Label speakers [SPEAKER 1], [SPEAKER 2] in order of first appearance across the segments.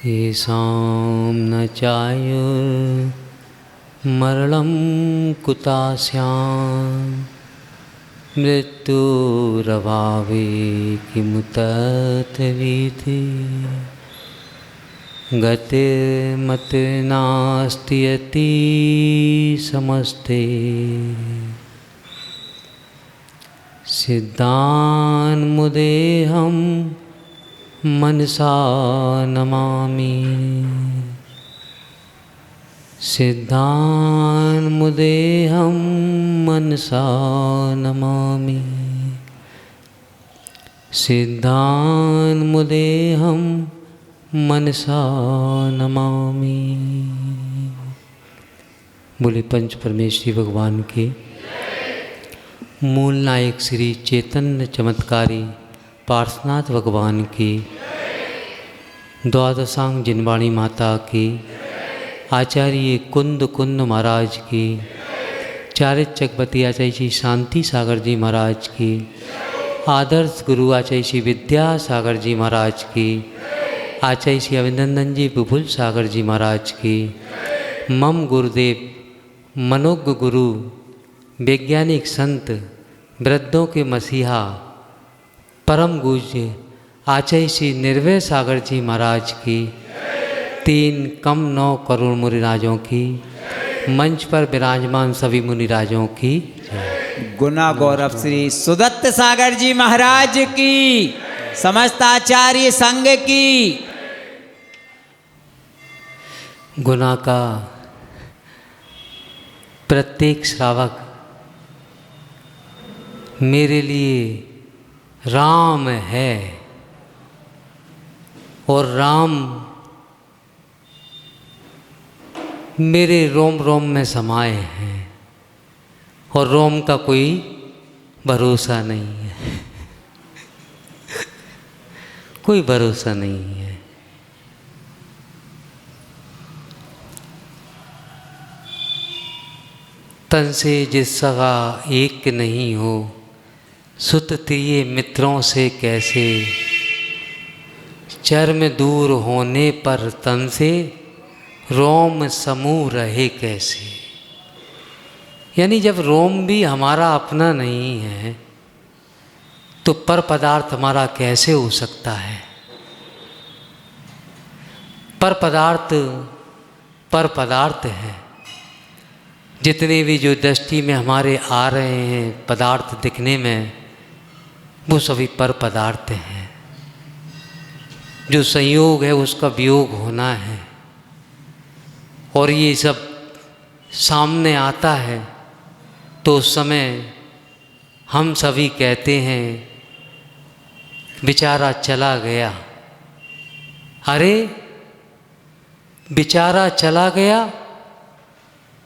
[SPEAKER 1] येषां न चायुर्मरणं कुतास्यां मृत्युरभावे किमुतत्वीति गतिर्मतिर्नास्ति यति समस्ते सिद्धान् मुदेहं मनसा नमामि सिद्धान् मुदेहं मनसा नमामि सिद्धान् मुदेहं मनसा नमामि। बोले पंच परमेश्वरी भगवान के। मूल नायक श्री चैतन्य चमत्कारी पार्श्वनाथ भगवान की, द्वादशांग जिनवाणी माता की, आचार्य कुंद कुंद महाराज की, चारित चकपति आचार्य श्री शांति सागर जी महाराज की, आदर्श गुरु आचार्य श्री विद्यासागर जी महाराज की, आचार्य श्री अभिनंदन जी विपुल सागर जी महाराज की, मम गुरुदेव मनोज्ञ गुरु वैज्ञानिक संत वृद्धों के मसीहा परम पूज्य आचार्य श्री निर्भय सागर जी महाराज की, 3 कम 9 करोड़ मुनिराजों की, मंच पर विराजमान सभी मुनिराजों की,
[SPEAKER 2] गुना गौरव श्री सुदत्त सागर जी महाराज की, समस्त आचार्य संघ की।
[SPEAKER 1] गुना का प्रत्येक श्रावक मेरे लिए राम है और राम मेरे रोम रोम में समाये हैं और रोम का कोई भरोसा नहीं है कोई भरोसा नहीं है। तन से जिस सगा एक नहीं हो, सुत प्रिय मित्रों से कैसे, चर्म दूर होने पर तन से रोम समूह रहे कैसे। यानी जब रोम भी हमारा अपना नहीं है तो पर पदार्थ हमारा कैसे हो सकता है। पर पदार्थ है। जितने भी जो दृष्टि में हमारे आ रहे हैं पदार्थ दिखने में, वो सभी पर पदार्थ हैं। जो संयोग है उसका वियोग होना है और ये सब सामने आता है तो उस समय हम सभी कहते हैं बेचारा चला गया। अरे बेचारा चला गया,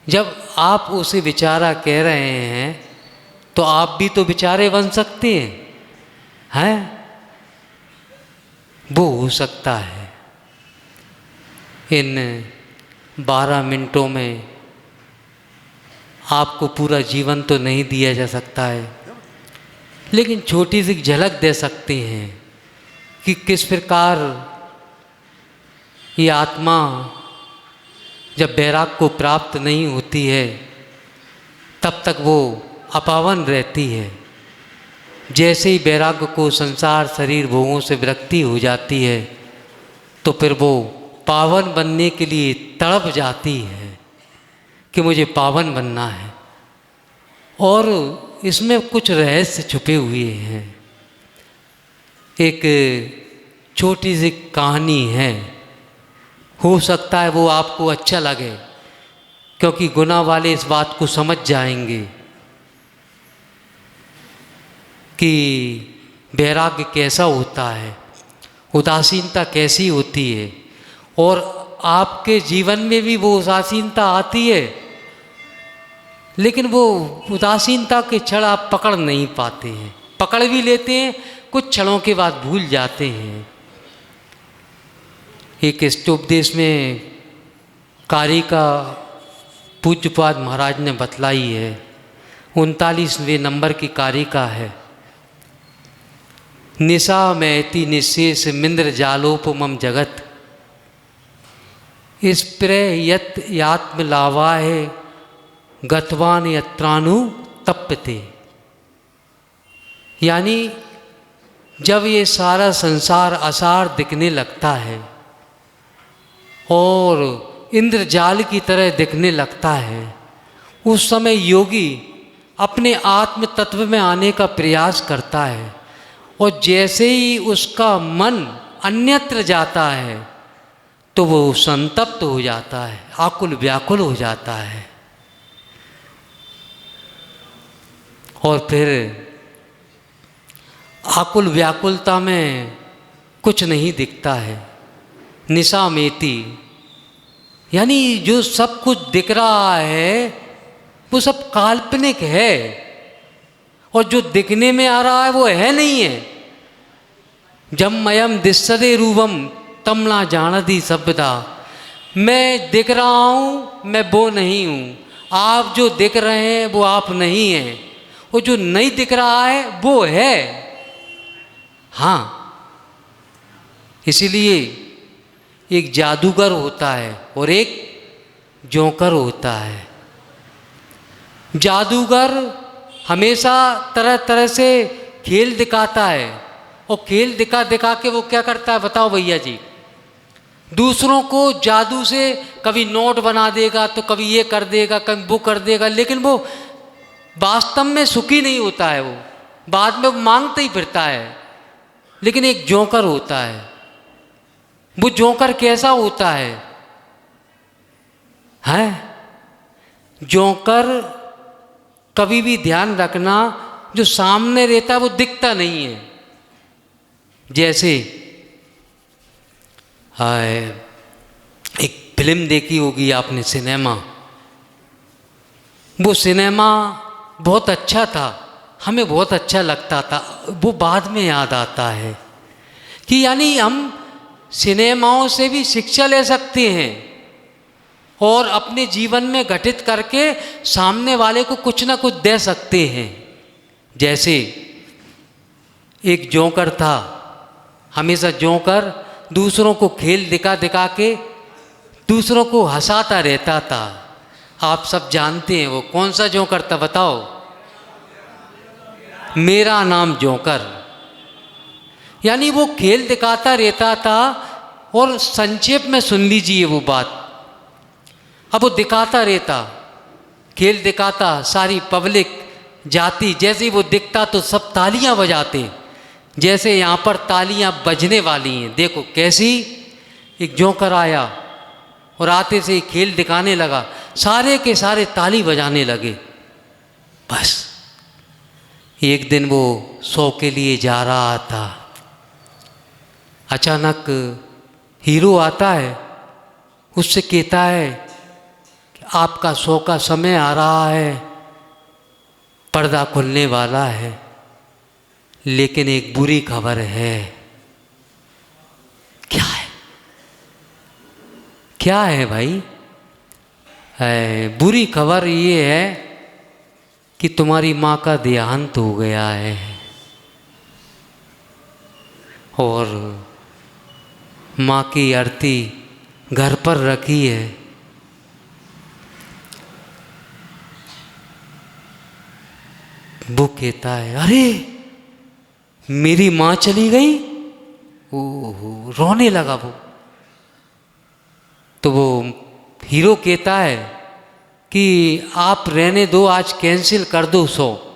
[SPEAKER 1] जब आप उसे बेचारा कह रहे हैं तो आप भी तो बेचारे बन सकते हैं। वो हो सकता है। इन 12 मिनटों में आपको पूरा जीवन तो नहीं दिया जा सकता है, लेकिन छोटी सी झलक दे सकते हैं कि किस प्रकार ये आत्मा जब वैराग को प्राप्त नहीं होती है तब तक वो अपावन रहती है। जैसे ही वैराग्य को संसार शरीर भोगों से विरक्ति हो जाती है तो फिर वो पावन बनने के लिए तड़प जाती है कि मुझे पावन बनना है। और इसमें कुछ रहस्य छुपे हुए हैं। एक छोटी सी कहानी है, हो सकता है वो आपको अच्छा लगे क्योंकि गुना वाले इस बात को समझ जाएंगे कि वैराग्य कैसा होता है, उदासीनता कैसी होती है। और आपके जीवन में भी वो उदासीनता आती है, लेकिन वो उदासीनता के क्षण आप पकड़ नहीं पाते हैं। पकड़ भी लेते हैं, कुछ क्षणों के बाद भूल जाते हैं। एक इष्टोपदेश में कारिका पूज्यपाद महाराज ने बतलाई है, 39वें नंबर की कारिका है। निशा मैति निशेष मिंद्र जालोपमम जगत स्प्रे यत यात्म लावाय गतवान यत्रानु तप्यते। यानी जब ये सारा संसार असार दिखने लगता है और इंद्रजाल की तरह दिखने लगता है, उस समय योगी अपने आत्म तत्व में आने का प्रयास करता है, और जैसे ही उसका मन अन्यत्र जाता है तो वो संतप्त हो जाता है, आकुल व्याकुल हो जाता है, और फिर आकुल व्याकुलता में कुछ नहीं दिखता है। निशा मेती, यानी जो सब कुछ दिख रहा है वो सब काल्पनिक है, और जो दिखने में आ रहा है वो है नहीं है। जब मयम दिशदे रूपम तम ना जानती सभ्यता, मैं दिख रहा हूँ मैं वो नहीं हूँ, आप जो दिख रहे हैं वो आप नहीं हैं, वो जो नहीं दिख रहा है वो है। हाँ, इसीलिए एक जादूगर होता है और एक जोकर होता है। जादूगर हमेशा तरह तरह से खेल दिखाता है, और खेल दिखा दिखा के वो क्या करता है बताओ भैया जी, दूसरों को जादू से कभी नोट बना देगा, तो कभी ये कर देगा, कभी वो कर देगा, लेकिन वो वास्तव में सुखी नहीं होता है, वो बाद में मांगते ही फिरता है। लेकिन एक जोकर होता है, वो जोकर कैसा होता है? जोकर कभी भी ध्यान रखना, जो सामने रहता है वो दिखता नहीं है। जैसे एक फिल्म देखी होगी आपने, सिनेमा, वो सिनेमा बहुत अच्छा था, हमें बहुत अच्छा लगता था, वो बाद में याद आता है कि यानी हम सिनेमाओं से भी शिक्षा ले सकते हैं और अपने जीवन में घटित करके सामने वाले को कुछ ना कुछ दे सकते हैं। जैसे एक जोकर था, हमेशा जोकर दूसरों को खेल दिखा दिखा के दूसरों को हंसाता रहता था। आप सब जानते हैं वो कौन सा जोकर था बताओ? मेरा नाम जोकर। यानी वो खेल दिखाता रहता था, और संक्षेप में सुन लीजिए वो बात। अब वो दिखाता रहता, खेल दिखाता, सारी पब्लिक जाती, जैसे ही वो दिखता तो सब तालियां बजाते, जैसे यहाँ पर तालियां बजने वाली हैं। देखो कैसी, एक जोकर आया और आते से ही खेल दिखाने लगा, सारे के सारे ताली बजाने लगे। बस एक दिन वो शो के लिए जा रहा था, अचानक हीरो आता है, उससे कहता है कि आपका शो का समय आ रहा है, पर्दा खुलने वाला है, लेकिन एक बुरी खबर है। क्या है? क्या है भाई? बुरी खबर ये है कि तुम्हारी माँ का देहांत हो गया है, और माँ की आरती घर पर रखी है। वो कहता है अरे मेरी माँ चली गई, ओहो, रोने लगा वो। तो वो हीरो कहता है कि आप रहने दो, आज कैंसिल कर दो शो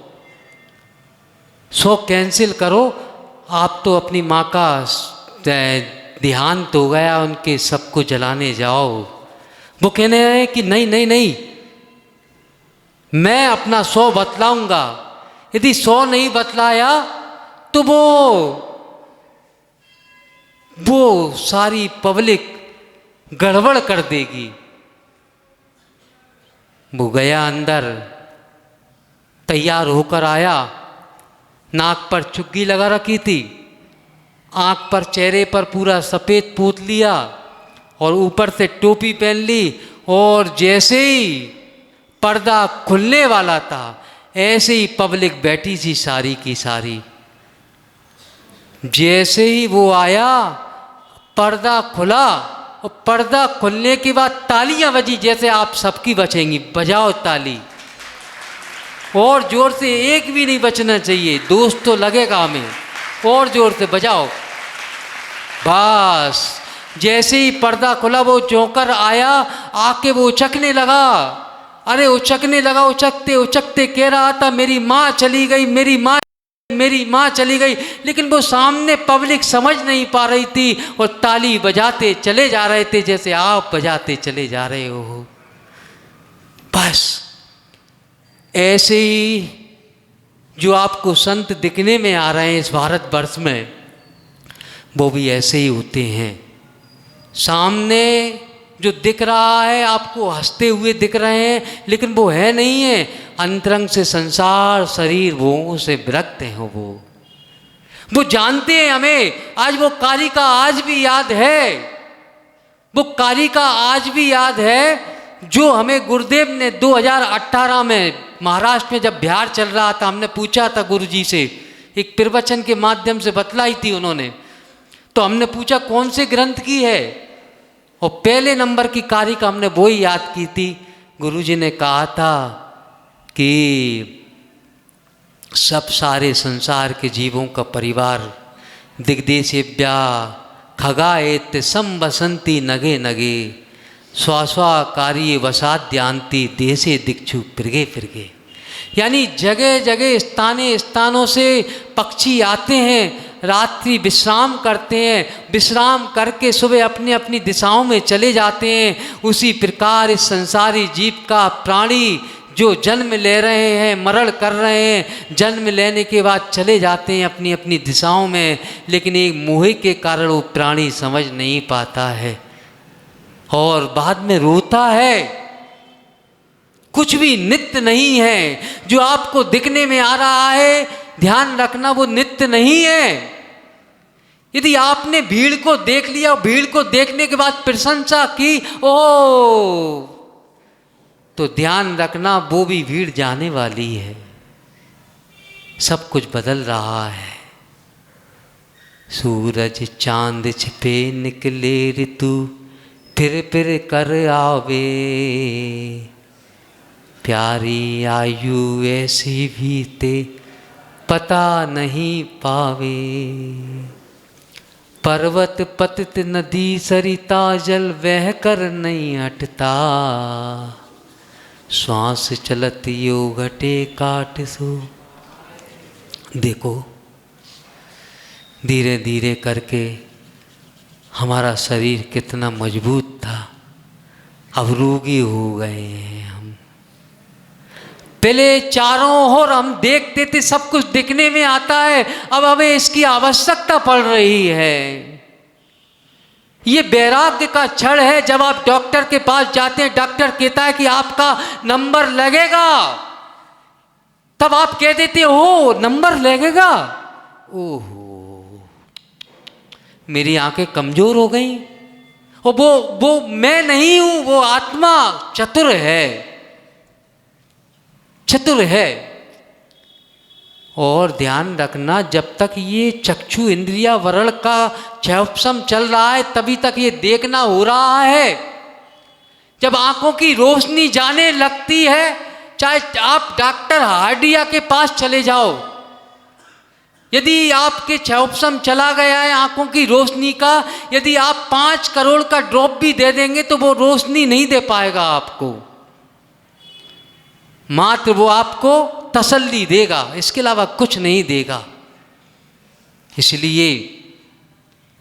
[SPEAKER 1] कैंसिल करो, आप तो अपनी माँ का देहांत हो गया, उनके सबको जलाने जाओ। वो कहने रहे कि नहीं नहीं नहीं, मैं अपना शो बतलाऊंगा, यदि शो नहीं बतलाया तो वो सारी पब्लिक गड़बड़ कर देगी। वो गया अंदर, तैयार होकर आया, नाक पर चुग्गी लगा रखी थी, आँख पर चेहरे पर पूरा सफ़ेद पोत लिया, और ऊपर से टोपी पहन ली, और जैसे ही पर्दा खुलने वाला था, ऐसे ही पब्लिक बैठी थी सारी की सारी। जैसे ही वो आया, पर्दा खुला और पर्दा खुलने के बाद तालियां बजी जैसे आप सबकी बचेंगी। बजाओ ताली और जोर से, एक भी नहीं बचना चाहिए, दोस्त तो लगेगा हमें। और जोर से बजाओ। बस जैसे ही पर्दा खुला वो जोकर आया, आके वो उचकने लगा। अरे उचकने लगा, उचकते उचकते कह रहा था मेरी माँ चली गई, मेरी माँ चली गई। लेकिन वो सामने पब्लिक समझ नहीं पा रही थी और ताली बजाते चले जा रहे थे जैसे आप बजाते चले जा रहे हो। बस ऐसे ही जो आपको संत दिखने में आ रहे हैं इस भारतवर्ष में, वो भी ऐसे ही होते हैं। सामने जो दिख रहा है आपको हंसते हुए दिख रहे हैं, लेकिन वो है नहीं है। अंतरंग से संसार शरीर भोगों से विरक्त हैं वो जानते हैं हमें। आज वो कालिका आज भी याद है, वो कालिका आज भी याद है जो हमें गुरुदेव ने 2018 में महाराष्ट्र में जब बिहार चल रहा था, हमने पूछा था गुरुजी से, एक प्रवचन के माध्यम से बतलाई थी उन्होंने। तो हमने पूछा कौन से ग्रंथ की है, और पहले नंबर की कारिका हमने वो ही याद की थी। गुरुजी ने कहा था कि सब सारे संसार के जीवों का परिवार दिग्देशेभ्या खगा एत सम बसंती नगे नगे स्वास्वाकारी वसाद्यांति देशे दिक्षु फिरगे फिरगे। यानी जगह जगह स्थानों से पक्षी आते हैं, रात्रि विश्राम करते हैं, विश्राम करके सुबह अपनी अपनी दिशाओं में चले जाते हैं। उसी प्रकार इस संसारी जीव का प्राणी जो जन्म ले रहे हैं, मरण कर रहे हैं, जन्म लेने के बाद चले जाते हैं अपनी अपनी दिशाओं में, लेकिन एक मोह के कारण वो प्राणी समझ नहीं पाता है और बाद में रोता है। कुछ भी नित्य नहीं है। जो आपको दिखने में आ रहा है, ध्यान रखना वो नित्य नहीं है। यदि आपने भीड़ को देख लिया, भीड़ को देखने के बाद प्रशंसा की, ओ, तो ध्यान रखना वो भी भीड़ जाने वाली है। सब कुछ बदल रहा है। सूरज चांद छिपे निकले ऋतु फिर कर आवे, प्यारी आयु ऐसी बीते पता नहीं पावे। पर्वत पतित नदी सरिता जल बह कर नहीं हटता, श्वास चलत यो घटे काट सो। देखो धीरे धीरे करके हमारा शरीर कितना मजबूत था, अब रोगी हो गए हैं हम। पहले चारों ओर हम देखते थे, सब कुछ दिखने में आता है, अब हमें इसकी आवश्यकता पड़ रही है। ये वैराग्य का क्षण है। जब आप डॉक्टर के पास जाते हैं, डॉक्टर कहता है कि आपका नंबर लगेगा, तब आप कह देते हो नंबर लगेगा। ओहो, मेरी आंखें कमजोर हो गई। और वो मैं नहीं हूं, वो आत्मा चतुर है, चतुर है। और ध्यान रखना, जब तक ये चक्षु इंद्रिया वरण का क्षयपशम चल रहा है, तभी तक ये देखना हो रहा है। जब आंखों की रोशनी जाने लगती है, चाहे आप डॉक्टर हार्डिया के पास चले जाओ, यदि आपके क्षयपशम चला गया है आंखों की रोशनी का, यदि आप 5 करोड़ का ड्रॉप भी दे देंगे तो वो रोशनी नहीं दे पाएगा आपको। मात्र वो आपको तसल्ली देगा, इसके अलावा कुछ नहीं देगा। इसलिए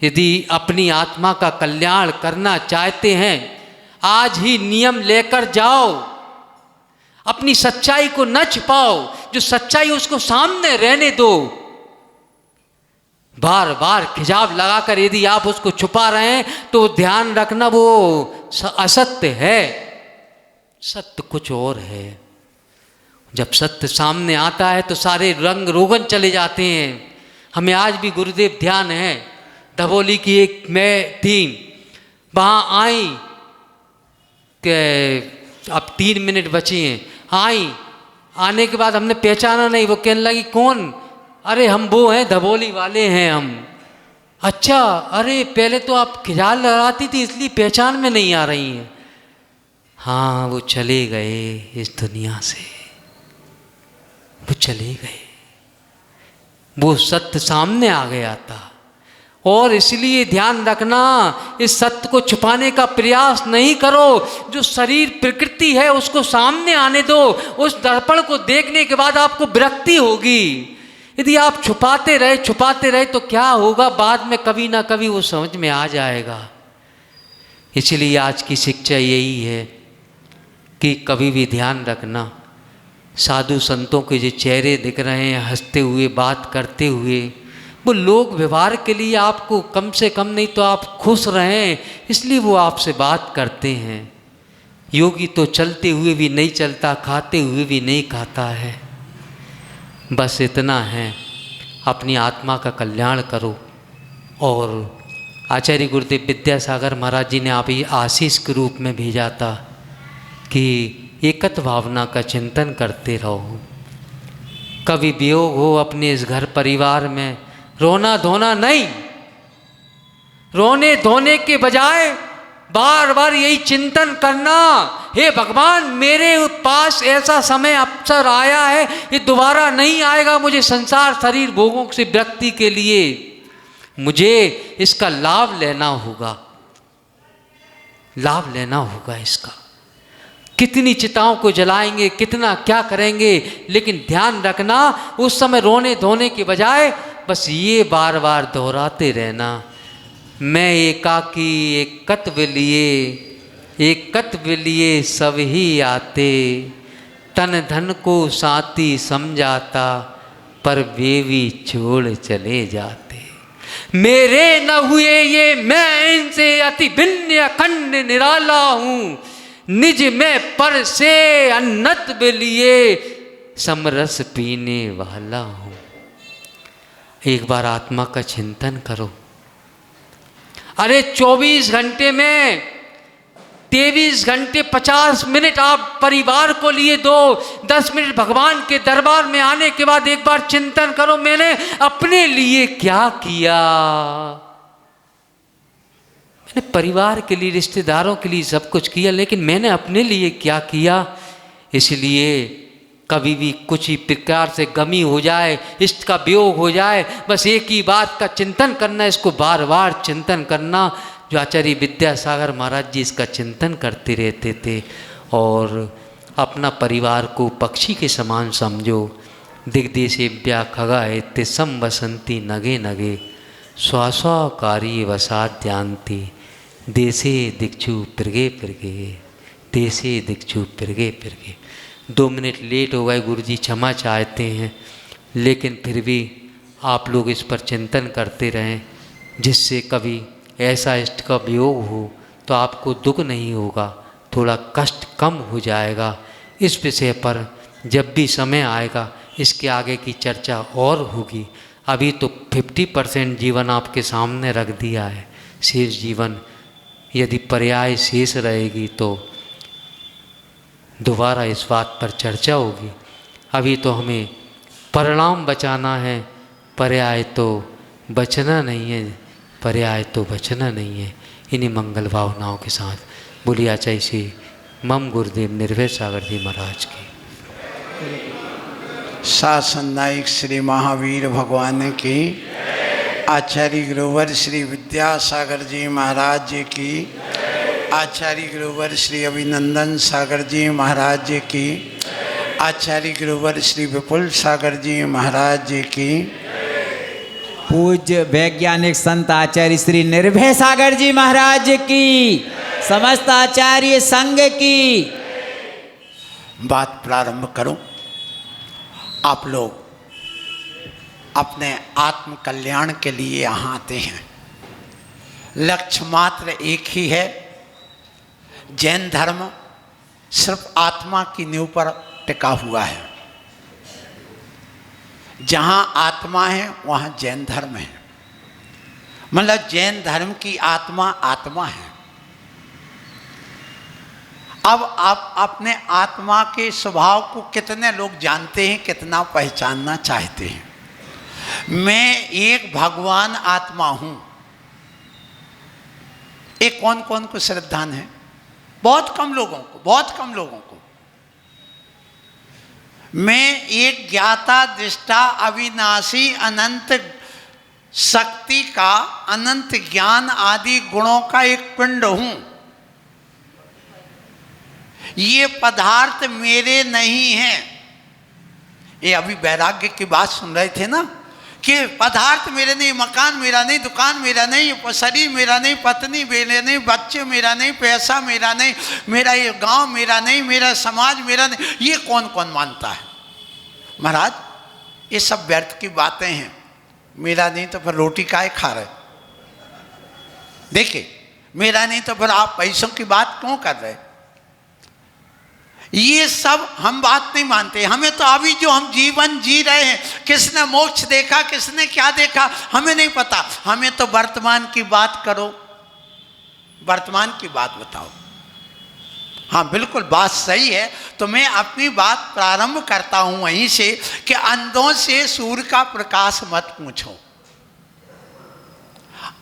[SPEAKER 1] यदि अपनी आत्मा का कल्याण करना चाहते हैं, आज ही नियम लेकर जाओ। अपनी सच्चाई को न छिपाओ, जो सच्चाई उसको सामने रहने दो। बार बार खिजाव लगाकर यदि आप उसको छुपा रहे हैं तो ध्यान रखना वो असत्य है, सत्य कुछ और है। जब सत्य सामने आता है तो सारे रंग रोगन चले जाते हैं। हमें आज भी गुरुदेव ध्यान है, धबोली की एक मैं थी, वहाँ आई कि अब 3 मिनट बचे हैं, आई, आने के बाद हमने पहचाना नहीं, वो कहने लगी कौन? अरे हम वो हैं, धबोली वाले हैं हम। अच्छा, अरे पहले तो आप ख्याल लगाती थी इसलिए पहचान में नहीं आ रही हैं। हाँ, वो चले गए इस दुनिया से, वो चले गए, वो सत्य सामने आ गया था। और इसलिए ध्यान रखना, इस सत्य को छुपाने का प्रयास नहीं करो। जो शरीर प्रकृति है उसको सामने आने दो। उस दर्पण को देखने के बाद आपको विरक्ति होगी। यदि आप छुपाते रहे तो क्या होगा, बाद में कभी ना कभी वो समझ में आ जाएगा। इसलिए आज की शिक्षा यही है कि कभी भी ध्यान रखना, साधु संतों के जो चेहरे दिख रहे हैं हंसते हुए, बात करते हुए, वो लोग व्यवहार के लिए आपको कम से कम नहीं तो आप खुश रहें, इसलिए वो आपसे बात करते हैं। योगी तो चलते हुए भी नहीं चलता, खाते हुए भी नहीं खाता है। बस इतना है, अपनी आत्मा का कल्याण करो। और आचार्य गुरुदेव विद्यासागर महाराज जी ने अभी आशीष के रूप में भेजा था कि एकत्व भावना का चिंतन करते रहो। कभी वियोग हो अपने इस घर परिवार में, रोना धोना नहीं, रोने धोने के बजाय बार बार यही चिंतन करना, हे भगवान मेरे पास ऐसा समय अवसर आया है, ये दोबारा नहीं आएगा। मुझे संसार शरीर भोगों से विरक्ति के लिए मुझे इसका लाभ लेना होगा, लाभ लेना होगा इसका। कितनी चिताओं को जलाएंगे, कितना क्या करेंगे, लेकिन ध्यान रखना उस समय रोने धोने के बजाय बस ये बार बार दोहराते रहना, मैं एकाकी एकत्व लिए सब ही आते, तन धन को साथी समझाता, पर वे भी छोड़ चले जाते। मेरे न हुए ये, मैं इनसे अति भिन्न अखंड निराला हूँ, निज में पर से अन्नत लिए समरस पीने वाला हूँ। एक बार आत्मा का चिंतन करो। अरे 24 घंटे में 23 घंटे 50 मिनट आप परिवार को लिए दो, 10 मिनट भगवान के दरबार में आने के बाद एक बार चिंतन करो, मैंने अपने लिए क्या किया। मैंने परिवार के लिए, रिश्तेदारों के लिए सब कुछ किया, लेकिन मैंने अपने लिए क्या किया। इसलिए कभी भी कुछ ही प्रकार से गमी हो जाए, इष्ट का वियोग हो जाए, बस एक ही बात का चिंतन करना, इसको बार बार चिंतन करना। जो आचार्य विद्यासागर महाराज जी इसका चिंतन करते रहते थे। और अपना परिवार को पक्षी के समान समझो। दिग्देशेभ्यः खगा एते सम वसंती नगे नगे, श्वासकारी वसाद्यांति, देशे दिक्षु पिरगे पिरगे, देशे दिक्षु पिरगे पिरगे। 2 मिनट लेट हो गए गुरुजी, क्षमा चाहते हैं, लेकिन फिर भी आप लोग इस पर चिंतन करते रहें, जिससे कभी ऐसा इष्ट का वियोग हो तो आपको दुख नहीं होगा, थोड़ा कष्ट कम हो जाएगा। इस विषय पर जब भी समय आएगा इसके आगे की चर्चा और होगी। अभी तो 50% जीवन आपके सामने रख दिया है, शेष जीवन यदि पर्याय शेष रहेगी तो दोबारा इस बात पर चर्चा होगी। अभी तो हमें परिणाम बचाना है, पर्याय तो बचना नहीं है, पर्याय तो बचना नहीं है। इन्हीं मंगल भावनाओं के साथ बोलिए आचार्य श्री मम गुरुदेव निर्भय सागर जी महाराज की।
[SPEAKER 3] शासन नायक श्री महावीर भगवान की, आचार्य गुरुवर श्री विद्यासागर जी महाराज जी की, आचार्य गुरुवर श्री अभिनंदन सागर जी महाराज जी की, आचार्य गुरुवर श्री विपुल सागर जी महाराज जी की,
[SPEAKER 2] पूज्य वैज्ञानिक संत आचार्य श्री निर्भय सागर जी महाराज की, समस्त आचार्य संघ की।
[SPEAKER 3] बात प्रारंभ करूं। आप लोग अपने आत्म कल्याण के लिए यहाँ आते हैं, लक्ष्य मात्र एक ही है। जैन धर्म सिर्फ आत्मा की नींव पर टिका हुआ है। जहाँ आत्मा है वहाँ जैन धर्म है, मतलब जैन धर्म की आत्मा आत्मा है। अब आप अपने आत्मा के स्वभाव को कितने लोग जानते हैं, कितना पहचानना चाहते हैं। मैं एक भगवान आत्मा हूँ, ये कौन कौन को श्रद्धान है? बहुत कम लोगों को, बहुत कम लोगों को। मैं एक ज्ञाता दृष्टा अविनाशी अनंत शक्ति का, अनंत ज्ञान आदि गुणों का एक पिंड हूं। ये पदार्थ मेरे नहीं हैं। ये अभी वैराग्य की बात सुन रहे थे ना कि पदार्थ मेरे नहीं, मकान मेरा नहीं, दुकान मेरा नहीं, शरीर मेरा नहीं, पत्नी मेरे नहीं, बच्चे मेरा नहीं, पैसा मेरा नहीं, मेरा ये गांव मेरा नहीं, मेरा समाज मेरा नहीं। ये कौन कौन मानता है? महाराज ये सब व्यर्थ की बातें हैं। मेरा नहीं तो फिर रोटी काहे खा रहे? देखिए, मेरा नहीं तो फिर आप पैसों की बात क्यों कर रहे? ये सब हम बात नहीं मानते। हमें तो अभी जो हम जीवन जी रहे हैं, किसने मोक्ष देखा, किसने क्या देखा, हमें नहीं पता। हमें तो वर्तमान की बात करो, वर्तमान की बात बताओ। हाँ बिल्कुल बात सही है। तो मैं अपनी बात प्रारंभ करता हूं वहीं से कि अंधों से सूर्य का प्रकाश मत पूछो।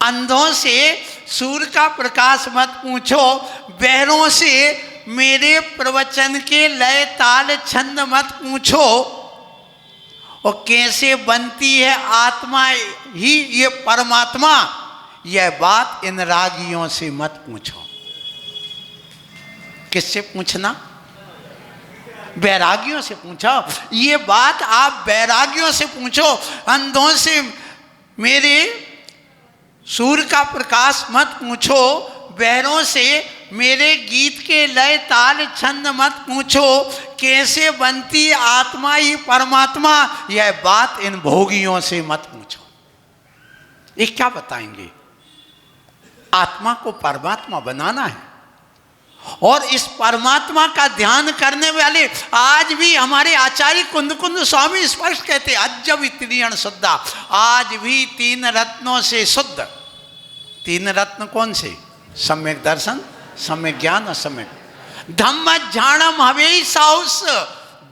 [SPEAKER 3] अंधों से सूर्य का प्रकाश मत पूछो। बहरों से मेरे प्रवचन के लय ताल छंद मत पूछो। और कैसे बनती है आत्मा ही ये परमात्मा, यह बात इन रागियों से मत पूछो। किससे पूछना? बैरागियों से पूछो। ये बात आप बैरागियों से पूछो। अंधों से मेरे सूर्य का प्रकाश मत पूछो। बहरों से मेरे गीत के लय ताल छंद मत पूछो। कैसे बनती आत्मा ही परमात्मा, यह बात इन भोगियों से मत पूछो। ये क्या बताएंगे? आत्मा को परमात्मा बनाना है और इस परमात्मा का ध्यान करने वाले आज भी हमारे आचार्य कुंद कुंद स्वामी स्पष्ट कहते, अजब त्रियण शुद्धा, आज भी तीन रत्नों से शुद्ध। तीन रत्न कौन से? सम्यक दर्शन, सम्यक ज्ञान और सम्यक धम्म झाणम हवे साउस।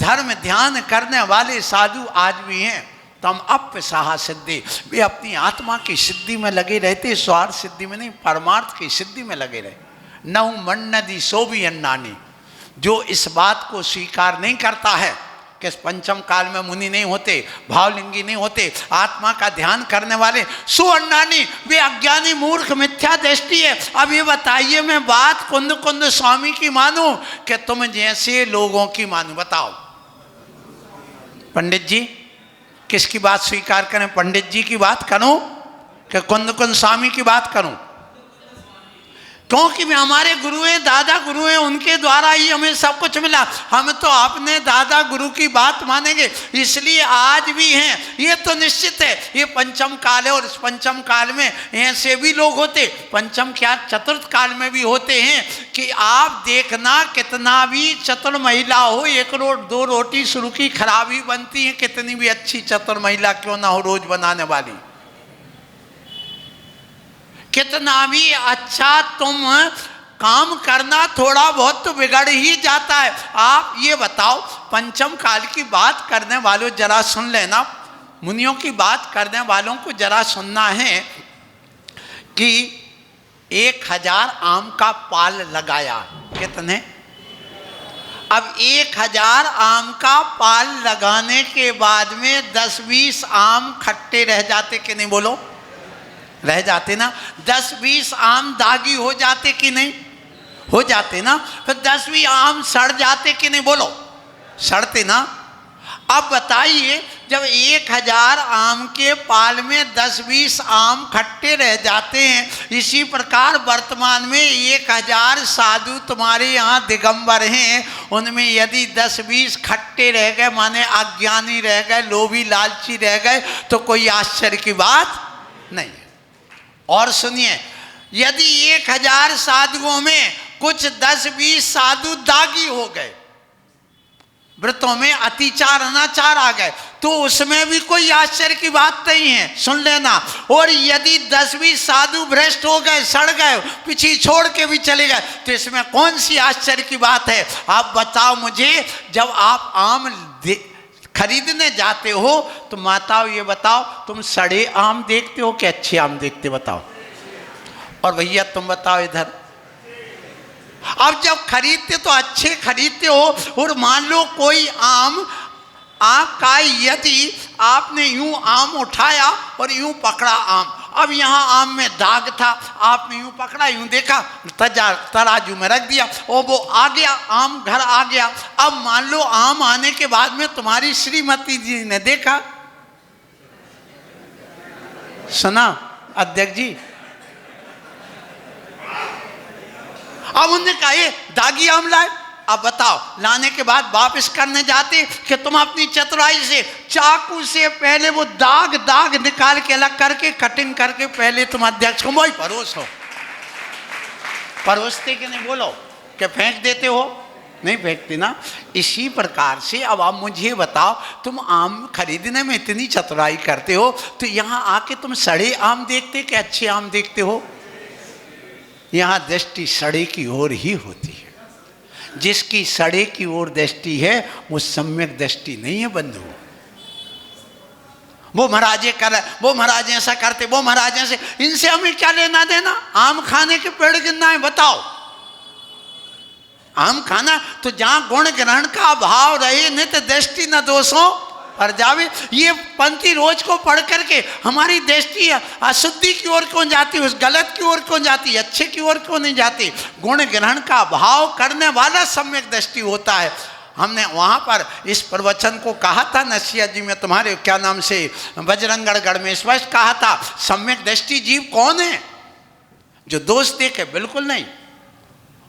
[SPEAKER 3] धर्म ध्यान करने वाले साधु आज भी हैं। तम अप्य साहा सिद्धि, वे अपनी आत्मा की सिद्धि में लगे रहते, स्वार्थ सिद्धि में नहीं, परमार्थ की सिद्धि में लगे रहे। नौ मन्नदी सोभी अन्नानी, जो इस बात को स्वीकार नहीं करता है कि पंचम काल में मुनि नहीं होते, भावलिंगी नहीं होते, आत्मा का ध्यान करने वाले सो अन्नानी, वे अज्ञानी मूर्ख मिथ्या दृष्टि है। अब ये बताइए मैं बात कुंद कुंद स्वामी की मानूं कि तुम जैसे लोगों की मानूं? बताओ पंडित जी, किसकी बात स्वीकार करें? पंडित जी की बात करूं कि कुंद कुंद स्वामी की बात करूं? क्योंकि वे हमारे गुरु हैं, दादा गुरु हैं, उनके द्वारा ही हमें सब कुछ मिला। हम तो अपने दादा गुरु की बात मानेंगे, इसलिए आज भी हैं। ये तो निश्चित है, ये पंचम काल है और इस पंचम काल में ऐसे भी लोग होते, पंचम क्या चतुर्थ काल में भी होते हैं कि आप देखना कितना भी चतुर महिला हो, एक दो रोटी शुरू की खराब ही बनती है, कितनी भी अच्छी चतुर महिला क्यों ना हो रोज बनाने वाली। कितना भी अच्छा तुम काम करना, थोड़ा बहुत तो बिगड़ ही जाता है। आप ये बताओ, पंचम काल की बात करने वालों जरा सुन लेना, मुनियों की बात करने वालों को जरा सुनना है कि 1000 आम का पाल लगाया। कितने? अब 1000 आम का पाल लगाने के बाद में 10-20 आम खट्टे रह जाते कि नहीं? बोलो, रह जाते ना। 10-20 आम दागी हो जाते कि नहीं? हो जाते ना। फिर 10 आम सड़ जाते कि नहीं? बोलो, सड़ते ना। अब बताइए, जब 1000 आम के पाल में 10-20 आम खट्टे रह जाते हैं, इसी प्रकार वर्तमान में 1000 साधु तुम्हारे यहाँ दिगंबर हैं, उनमें यदि 10-20 खट्टे रह गए, माने अज्ञानी रह गए, लोभी लालची रह गए, तो कोई आश्चर्य की बात नहीं है। और सुनिए, यदि 1000 साधुओं में कुछ 10-20 साधु दागी हो गए, व्रतों में अतिचार अनाचार आ गए, तो उसमें भी कोई आश्चर्य की बात नहीं है। सुन लेना। और यदि 10-20 साधु भ्रष्ट हो गए, सड़ गए, पीछे छोड़ के भी चले गए, तो इसमें कौन सी आश्चर्य की बात है? आप बताओ मुझे, जब आप आम खरीदने जाते हो तो माताओं ये बताओ, तुम सड़े आम देखते हो कि अच्छे आम देखते? बताओ। और भैया तुम बताओ इधर। अब जब खरीदते तो अच्छे खरीदते हो, और मान लो कोई आम आपका, यदि आपने यूं आम उठाया और यूं पकड़ा आम, अब यहाँ आम में दाग था, आपने यूं पकड़ा, यूं देखा, तराजू में रख दिया और वो आ गया, आम घर आ गया। अब मान लो आम आने के बाद में तुम्हारी श्रीमती जी ने देखा, सुना अध्यक्ष जी, अब उन्होंने कहा ये दागी आम लाए। अब बताओ, लाने के बाद वापस करने जाते कि तुम अपनी चतुराई से चाकू से पहले वो दाग निकाल के अलग करके कटिंग करके पहले तुम अध्यक्ष को वही परोसो। परोसते कि नहीं, बोलो कि फेंक देते हो? नहीं फेंकते ना। इसी प्रकार से अब आप मुझे बताओ, तुम आम खरीदने में इतनी चतुराई करते हो, तो यहाँ आके तुम सड़े आम देखते कि अच्छे आम देखते हो? यहाँ दृष्टि सड़े की ओर ही होती है। जिसकी सड़े की ओर दृष्टि है वो सम्यक दृष्टि नहीं है बंधु। वो महाराजे कर, वो महाराज ऐसा करते, वो महाराज ऐसे, इनसे हमें क्या लेना देना? आम खाने के पेड़ गिनना है, बताओ। आम खाना तो जहां गुण ग्रहण का भाव रहे, न तो दृष्टि न दोषों पर जावे। ये पंक्ति रोज को पढ़ करके हमारी दृष्टि अशुद्धि की ओर क्यों जाती, उस गलत की ओर क्यों जाती, अच्छे की ओर क्यों नहीं जाती? गुण ग्रहण का भाव करने वाला सम्यक दृष्टि होता है। हमने वहाँ पर इस प्रवचन को कहा था नसिया जी में, तुम्हारे क्या नाम से, बजरंगगढ़ में स्पष्ट कहा था, सम्यक दृष्टि जीव कौन है? जो दोष देखे बिल्कुल नहीं,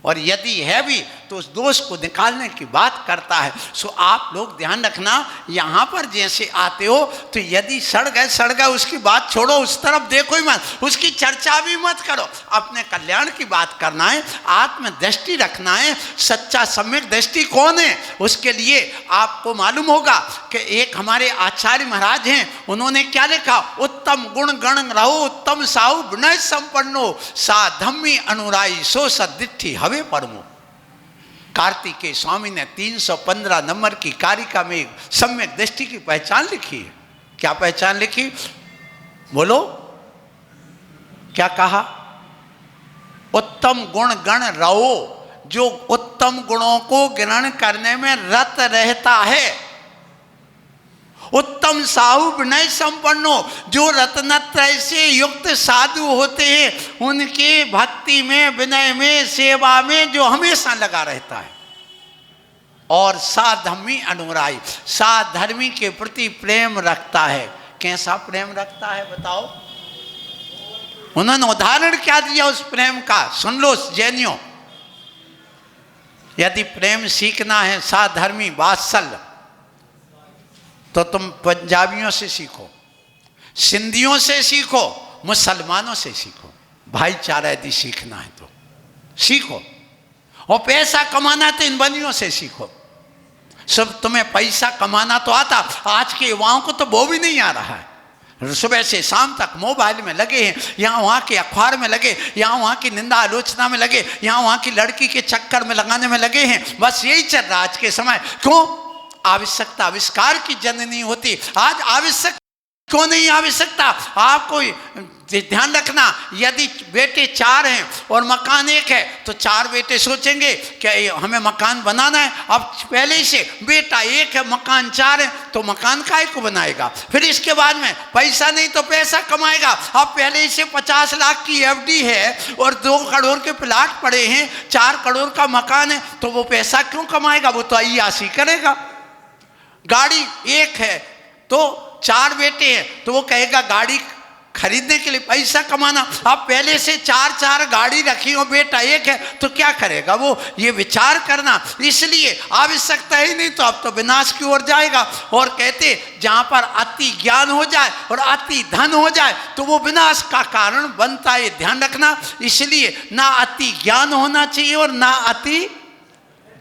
[SPEAKER 3] और यदि है भी तो उस दोष को निकालने की बात करता है। सो आप लोग ध्यान रखना, यहाँ पर जैसे आते हो तो यदि सड़ गए उसकी बात छोड़ो, उस तरफ देखो ही मत, उसकी चर्चा भी मत करो। अपने कल्याण की बात करना है, आत्म दृष्टि रखना है। सच्चा सम्यक दृष्टि कौन है? उसके लिए आपको मालूम होगा कि एक हमारे आचार्य महाराज हैं, उन्होंने क्या लिखा? उत्तम गुण गण रहो, उत्तम साहु विनय संपन्नो, सा धम्मी अनुराई, सो सदिष्ठि हवे परमो। कार्तिकेय स्वामी ने 315 नंबर की कारिका में सम्यक दृष्टि की पहचान लिखी है। क्या पहचान लिखी? बोलो, क्या कहा? उत्तम गुण गण रहो, जो उत्तम गुणों को ग्रहण करने में रत रहता है। उत्तम साहु विनय संपन्नो, जो रत्नत्रय से युक्त साधु होते हैं, उनके भक्ति में, विनय में, सेवा में जो हमेशा लगा रहता है। और साधर्मी अनुराई, साधर्मी के प्रति प्रेम रखता है। कैसा प्रेम रखता है बताओ? उन्होंने उदाहरण क्या दिया उस प्रेम का, सुन लो जैनियों। यदि प्रेम सीखना है, साधर्मी वात्सल्य, तो तुम पंजाबियों से सीखो, सिंधियों से सीखो, मुसलमानों से सीखो। भाईचारा यदि सीखना है तो सीखो। और पैसा कमाना है तो इन बनियों से सीखो। सब तुम्हें पैसा कमाना तो आता, आज के युवाओं को तो वो भी नहीं आ रहा है। सुबह से शाम तक मोबाइल में लगे हैं, यहाँ वहाँ के अखबार में लगे, यहाँ वहाँ की निंदा आलोचना में लगे, यहाँ वहाँ की लड़की के चक्कर में लगाने में लगे हैं। बस यही चल रहा आज के समय। क्यों? आवश्यकता आविष्कार की जननी होती। आज आवश्यक क्यों नहीं? आवश्यकता आपको ध्यान रखना, यदि बेटे 4 हैं और मकान 1 है तो 4 बेटे सोचेंगे कि हमें मकान बनाना है। अब पहले ही से बेटा 1 है, मकान 4 है, तो मकान काहे को बनाएगा? फिर इसके बाद में पैसा नहीं तो पैसा कमाएगा। अब पहले ही से 50 लाख की एफडी है और 2 करोड़ के प्लाट पड़े हैं, 4 करोड़ का मकान है, तो वो पैसा क्यों कमाएगा? वो तो अय्यासी करेगा। गाड़ी 1 है तो 4 बेटे हैं, तो वो कहेगा गाड़ी खरीदने के लिए पैसा कमाना। अब पहले से 4 गाड़ी रखी हो, बेटा 1 है, तो क्या करेगा वो? ये विचार करना। इसलिए आवश्यकता ही नहीं तो अब तो विनाश की ओर जाएगा। और कहते जहां पर अति ज्ञान हो जाए और अति धन हो जाए तो वो विनाश का कारण बनता है। ध्यान रखना। इसलिए ना अति ज्ञान होना चाहिए और ना अति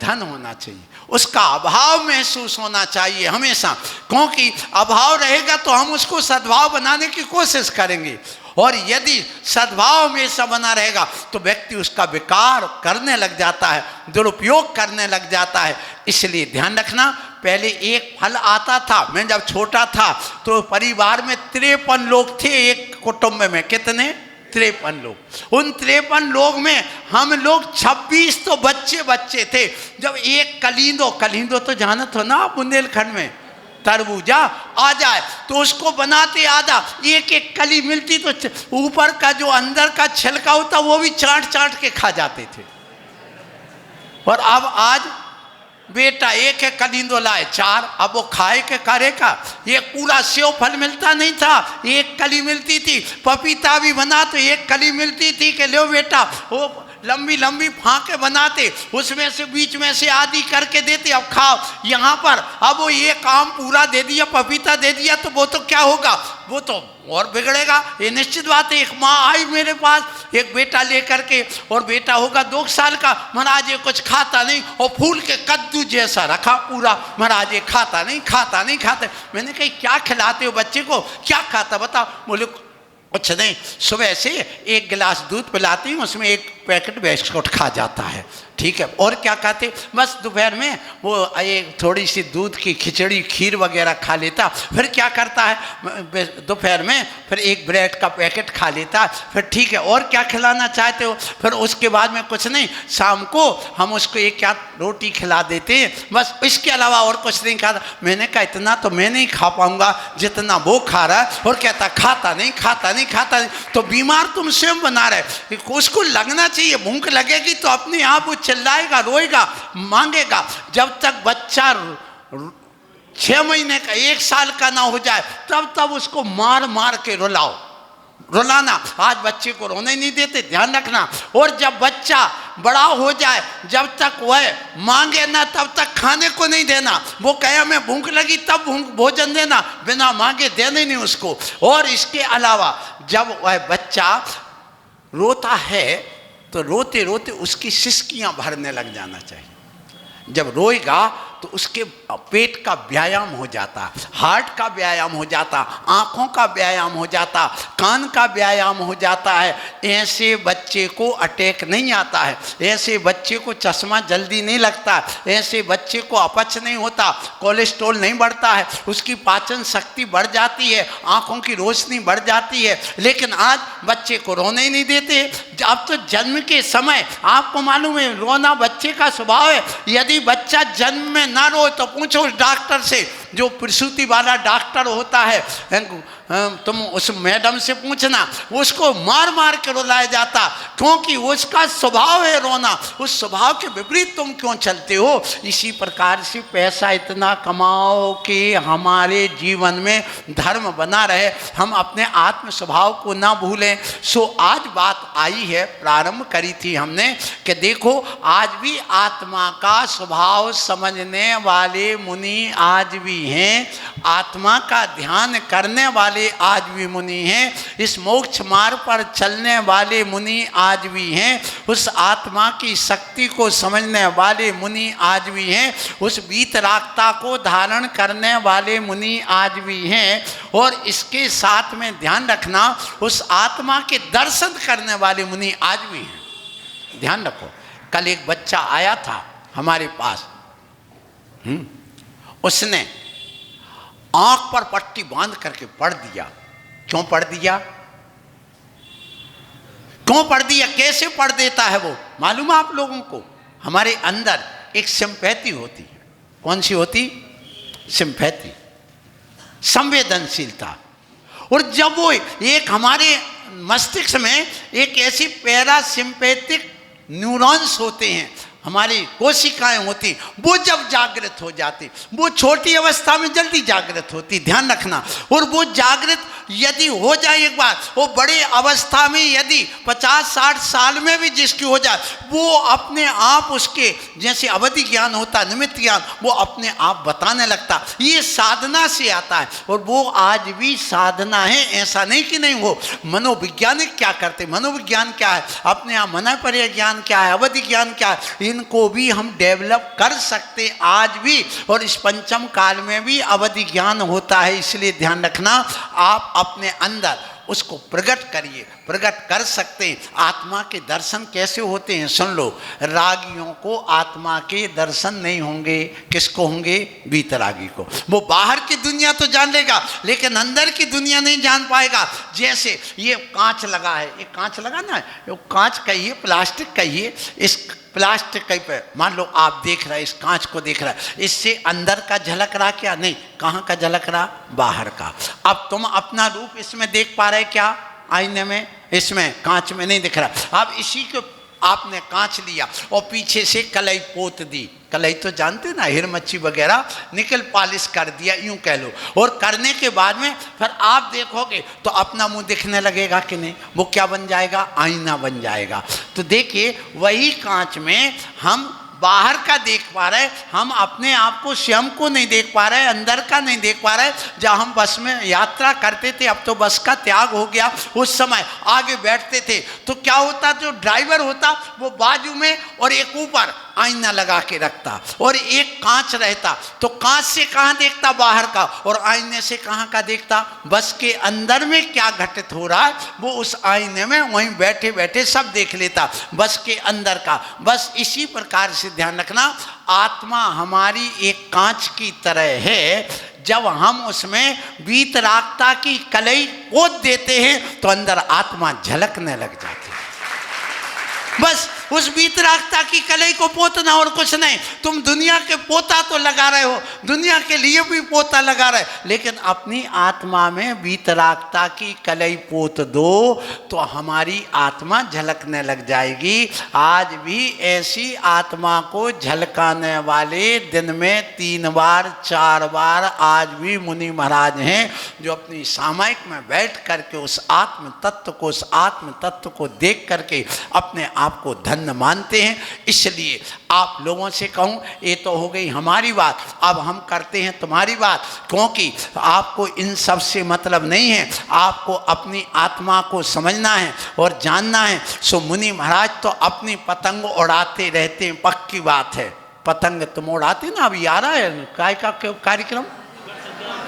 [SPEAKER 3] धन होना चाहिए। उसका अभाव महसूस होना चाहिए हमेशा, क्योंकि अभाव रहेगा तो हम उसको सद्भाव बनाने की कोशिश करेंगे। और यदि सद्भाव हमेशा बना रहेगा तो व्यक्ति उसका विकार करने लग जाता है, दुरुपयोग करने लग जाता है। इसलिए ध्यान रखना। पहले एक फल आता था, मैं जब छोटा था तो परिवार में 53 लोग थे एक कुटुंब में। कितने? 53 लोग। उन 53 लोग में हम लोग 26 तो बच्चे बच्चे थे। जब एक कलिंदो तो जानत हो ना बुंदेलखंड में तरबूजा आ जाए तो उसको बनाते आधा, एक एक कली मिलती तो ऊपर का जो अंदर का छिलका होता वो भी चाट चाट के खा जाते थे। और अब आज बेटा एक एक कलिंदो लाए 4, अब वो खाए के करे का। एक पूरा सेव फल मिलता नहीं था, एक कली मिलती थी। पपीता भी बना तो एक कली मिलती थी कि लो बेटा, वो लंबी लंबी फांके बनाते, उसमें से बीच में से आधी करके देते, अब खाओ। यहाँ पर अब वो एक आम पूरा दे दिया, पपीता दे दिया तो वो तो क्या होगा, वो तो और बिगड़ेगा। ये निश्चित बात है। एक माँ आई मेरे पास एक बेटा लेकर के, और बेटा होगा 2 साल का। महाराज ये कुछ खाता नहीं, और फूल के कद्दू जैसा रखा पूरा। महाराज ये खाता नहीं। मैंने कही क्या खिलाते हो बच्चे को, क्या खाता बताओ। बोले कुछ नहीं, सुबह से 1 गिलास दूध पिलाती हूँ, उसमें 1 पैकेट बिस्कुट खा जाता है। ठीक है, और क्या खाते, बस दोपहर में वो एक थोड़ी सी दूध की खिचड़ी खीर वगैरह खा लेता। फिर क्या करता है दोपहर में, फिर 1 ब्रेड का पैकेट खा लेता। फिर ठीक है, और क्या खिलाना चाहते हो। फिर उसके बाद में कुछ नहीं, शाम को हम उसको 1 या रोटी खिला देते हैं, बस इसके अलावा और कुछ नहीं खाता। मैंने कहा इतना तो मैं नहीं खा पाऊंगा जितना वो खा रहा है। और कहता खाता नहीं। तो बीमार तुम स्वयं बना रहे। उसको लगना चाहिए, भूख लगेगी तो अपने आप वो चिल्लाएगा, रोएगा, मांगेगा। जब तक बच्चा 6 महीने का 1 साल का ना हो जाए तब उसको मार मार के रुलाना। आज बच्चे को रोने नहीं देते, ध्यान रखना। और जब बच्चा बड़ा हो जाए, जब तक वह मांगे ना तब तक खाने को नहीं देना। वो कहे हमें भूख लगी तब भोजन देना, बिना मांगे देने नहीं उसको। और इसके अलावा जब वह बच्चा रोता है तो रोते रोते उसकी सिसकियां भरने लग जाना चाहिए। जब रोएगा तो उसके पेट का व्यायाम हो जाता, हार्ट का व्यायाम हो जाता, आँखों का व्यायाम हो जाता, कान का व्यायाम हो जाता है। ऐसे बच्चे को अटैक नहीं आता है, ऐसे बच्चे को चश्मा जल्दी नहीं लगता, ऐसे बच्चे को अपच नहीं होता, कोलेस्ट्रॉल नहीं बढ़ता है, उसकी पाचन शक्ति बढ़ जाती है, आँखों की रोशनी बढ़ जाती है। लेकिन आज बच्चे को रोने ही नहीं देते। अब तो जन्म के समय आपको मालूम है रोना बच्चे का स्वभाव है। यदि बच्चा जन्म में ना रो तो पूछो उस डॉक्टर से, जो प्रसूति वाला डॉक्टर होता है, तुम उस मैडम से पूछना, उसको मार मार के रुलाया जाता, क्योंकि उसका स्वभाव है रोना। उस स्वभाव के विपरीत तुम क्यों चलते हो। इसी प्रकार से पैसा इतना कमाओ कि हमारे जीवन में धर्म बना रहे, हम अपने आत्म स्वभाव को ना भूलें। सो आज बात आई है, प्रारंभ करी थी हमने कि देखो आज भी आत्मा का स्वभाव समझने वाले मुनि आज भी हैं, आत्मा का ध्यान करने वाले आज भी मुनि हैं, इस मोक्ष मार्ग पर चलने वाले मुनि आज भी हैं, उस आत्मा की शक्ति को समझने वाले मुनि आज भी हैं, उस वीतरागता को धारण करने वाले मुनि आज भी हैं। और इसके साथ में ध्यान रखना, उस आत्मा के दर्शन करने वाले मुनि आज भी हैं। ध्यान रखो, कल एक बच्चा आया था हमारे पास, उसने आंख पर पट्टी बांध करके पढ़ दिया। क्यों पढ़ दिया, कैसे पढ़ देता है वो मालूम है आप लोगों को। हमारे अंदर एक सिंपैथी होती है। कौन सी होती, सिंपैथी, संवेदनशीलता। और जब वो एक हमारे मस्तिष्क में एक ऐसी पैरासिम्पैथिक न्यूरॉन्स होते हैं, हमारी कोशिकाएं होती, वो जब जागृत हो जाती, वो छोटी अवस्था में जल्दी जागृत होती, ध्यान रखना। और वो जागृत यदि हो जाए एक बार, वो बड़े अवस्था में यदि 50-60 साल में भी जिसकी हो जाए, वो अपने आप उसके जैसे अवधि ज्ञान होता, निमित्त ज्ञान, वो अपने आप बताने लगता। ये साधना से आता है, और वो आज भी साधना है, ऐसा नहीं कि नहीं हो। मनोविज्ञानिक क्या करते, मनोविज्ञान क्या है, अपने आप मन पर्य ज्ञान क्या है, अवधि ज्ञान क्या है, इनको भी हम डेवलप कर सकते आज भी। और इस पंचम काल में भी अवधि ज्ञान होता है, इसलिए ध्यान रखना। आप अपने अंदर उसको प्रकट करिए, प्रकट कर सकते हैं। आत्मा के दर्शन कैसे होते हैं सुन लो। रागियों को आत्मा के दर्शन नहीं होंगे, किसको होंगे? वीतरागी को। वो बाहर की दुनिया तो जान लेगा लेकिन अंदर की दुनिया नहीं जान पाएगा। जैसे ये कांच लगा है, ये कांच लगा ना, ये कांच कहिए, प्लास्टिक कहिए, इस प्लास्टिक कहीं पे मान लो आप देख रहे हैं, इस कांच को देख रहा है, इससे अंदर का झलक रहा क्या? नहीं। कहाँ का झलक रहा? बाहर का। अब तुम अपना रूप इसमें देख पा रहे क्या? आईने में, इसमें कांच में नहीं दिख रहा। अब इसी को आपने कांच लिया और पीछे से कलई पोत दी। कलई तो जानते ना, हिर मच्छी वगैरह, निकल पॉलिश कर दिया यूं कह लो। और करने के बाद में फिर आप देखोगे तो अपना मुंह दिखने लगेगा कि नहीं? वो क्या बन जाएगा? आईना बन जाएगा। तो देखिए वही कांच में हम बाहर का देख पा रहे, हम अपने आप को, स्वयं को नहीं देख पा रहे, अंदर का नहीं देख पा रहे। जब हम बस में यात्रा करते थे, अब तो बस का त्याग हो गया, उस समय आगे बैठते थे तो क्या होता? जो ड्राइवर होता वो बाजू में और एक ऊपर आईना लगा के रखता और एक कांच रहता। तो कांच से कहाँ देखता? बाहर का। और आईने से कहाँ का देखता? बस के अंदर में क्या घटित हो रहा है वो उस आईने में वहीं बैठे बैठे सब देख लेता, बस के अंदर का। बस इसी प्रकार से ध्यान रखना, आत्मा हमारी एक कांच की तरह है। जब हम उसमें वीतरागता की कलई पोत देते हैं तो अंदर आत्मा झलकने लग जाती है। बस उस वीतरागता की कलई को पोतना और कुछ नहीं। तुम दुनिया के पोता तो लगा रहे हो, दुनिया के लिए भी पोता लगा रहे, लेकिन अपनी आत्मा में वीतरागता की कलई पोत दो तो हमारी आत्मा झलकने लग जाएगी। आज भी ऐसी आत्मा को झलकाने वाले दिन में 3 बार 4 बार आज भी मुनि महाराज हैं जो अपनी सामायिक में बैठ करके उस आत्म तत्व को, उस आत्म तत्व को देख करके अपने आप को धन्य मानते हैं। इसलिए आप लोगों से कहूं, ये तो हो गई हमारी बात, अब हम करते हैं तुम्हारी बात, क्योंकि आपको इन सब से मतलब नहीं है, आपको अपनी आत्मा को समझना है और जानना है। सो मुनि महाराज तो अपनी पतंग उड़ाते रहते हैं, पक्की बात है। पतंग तुम उड़ाते ना, अभी आ रहा है काय का कार्यक्रम,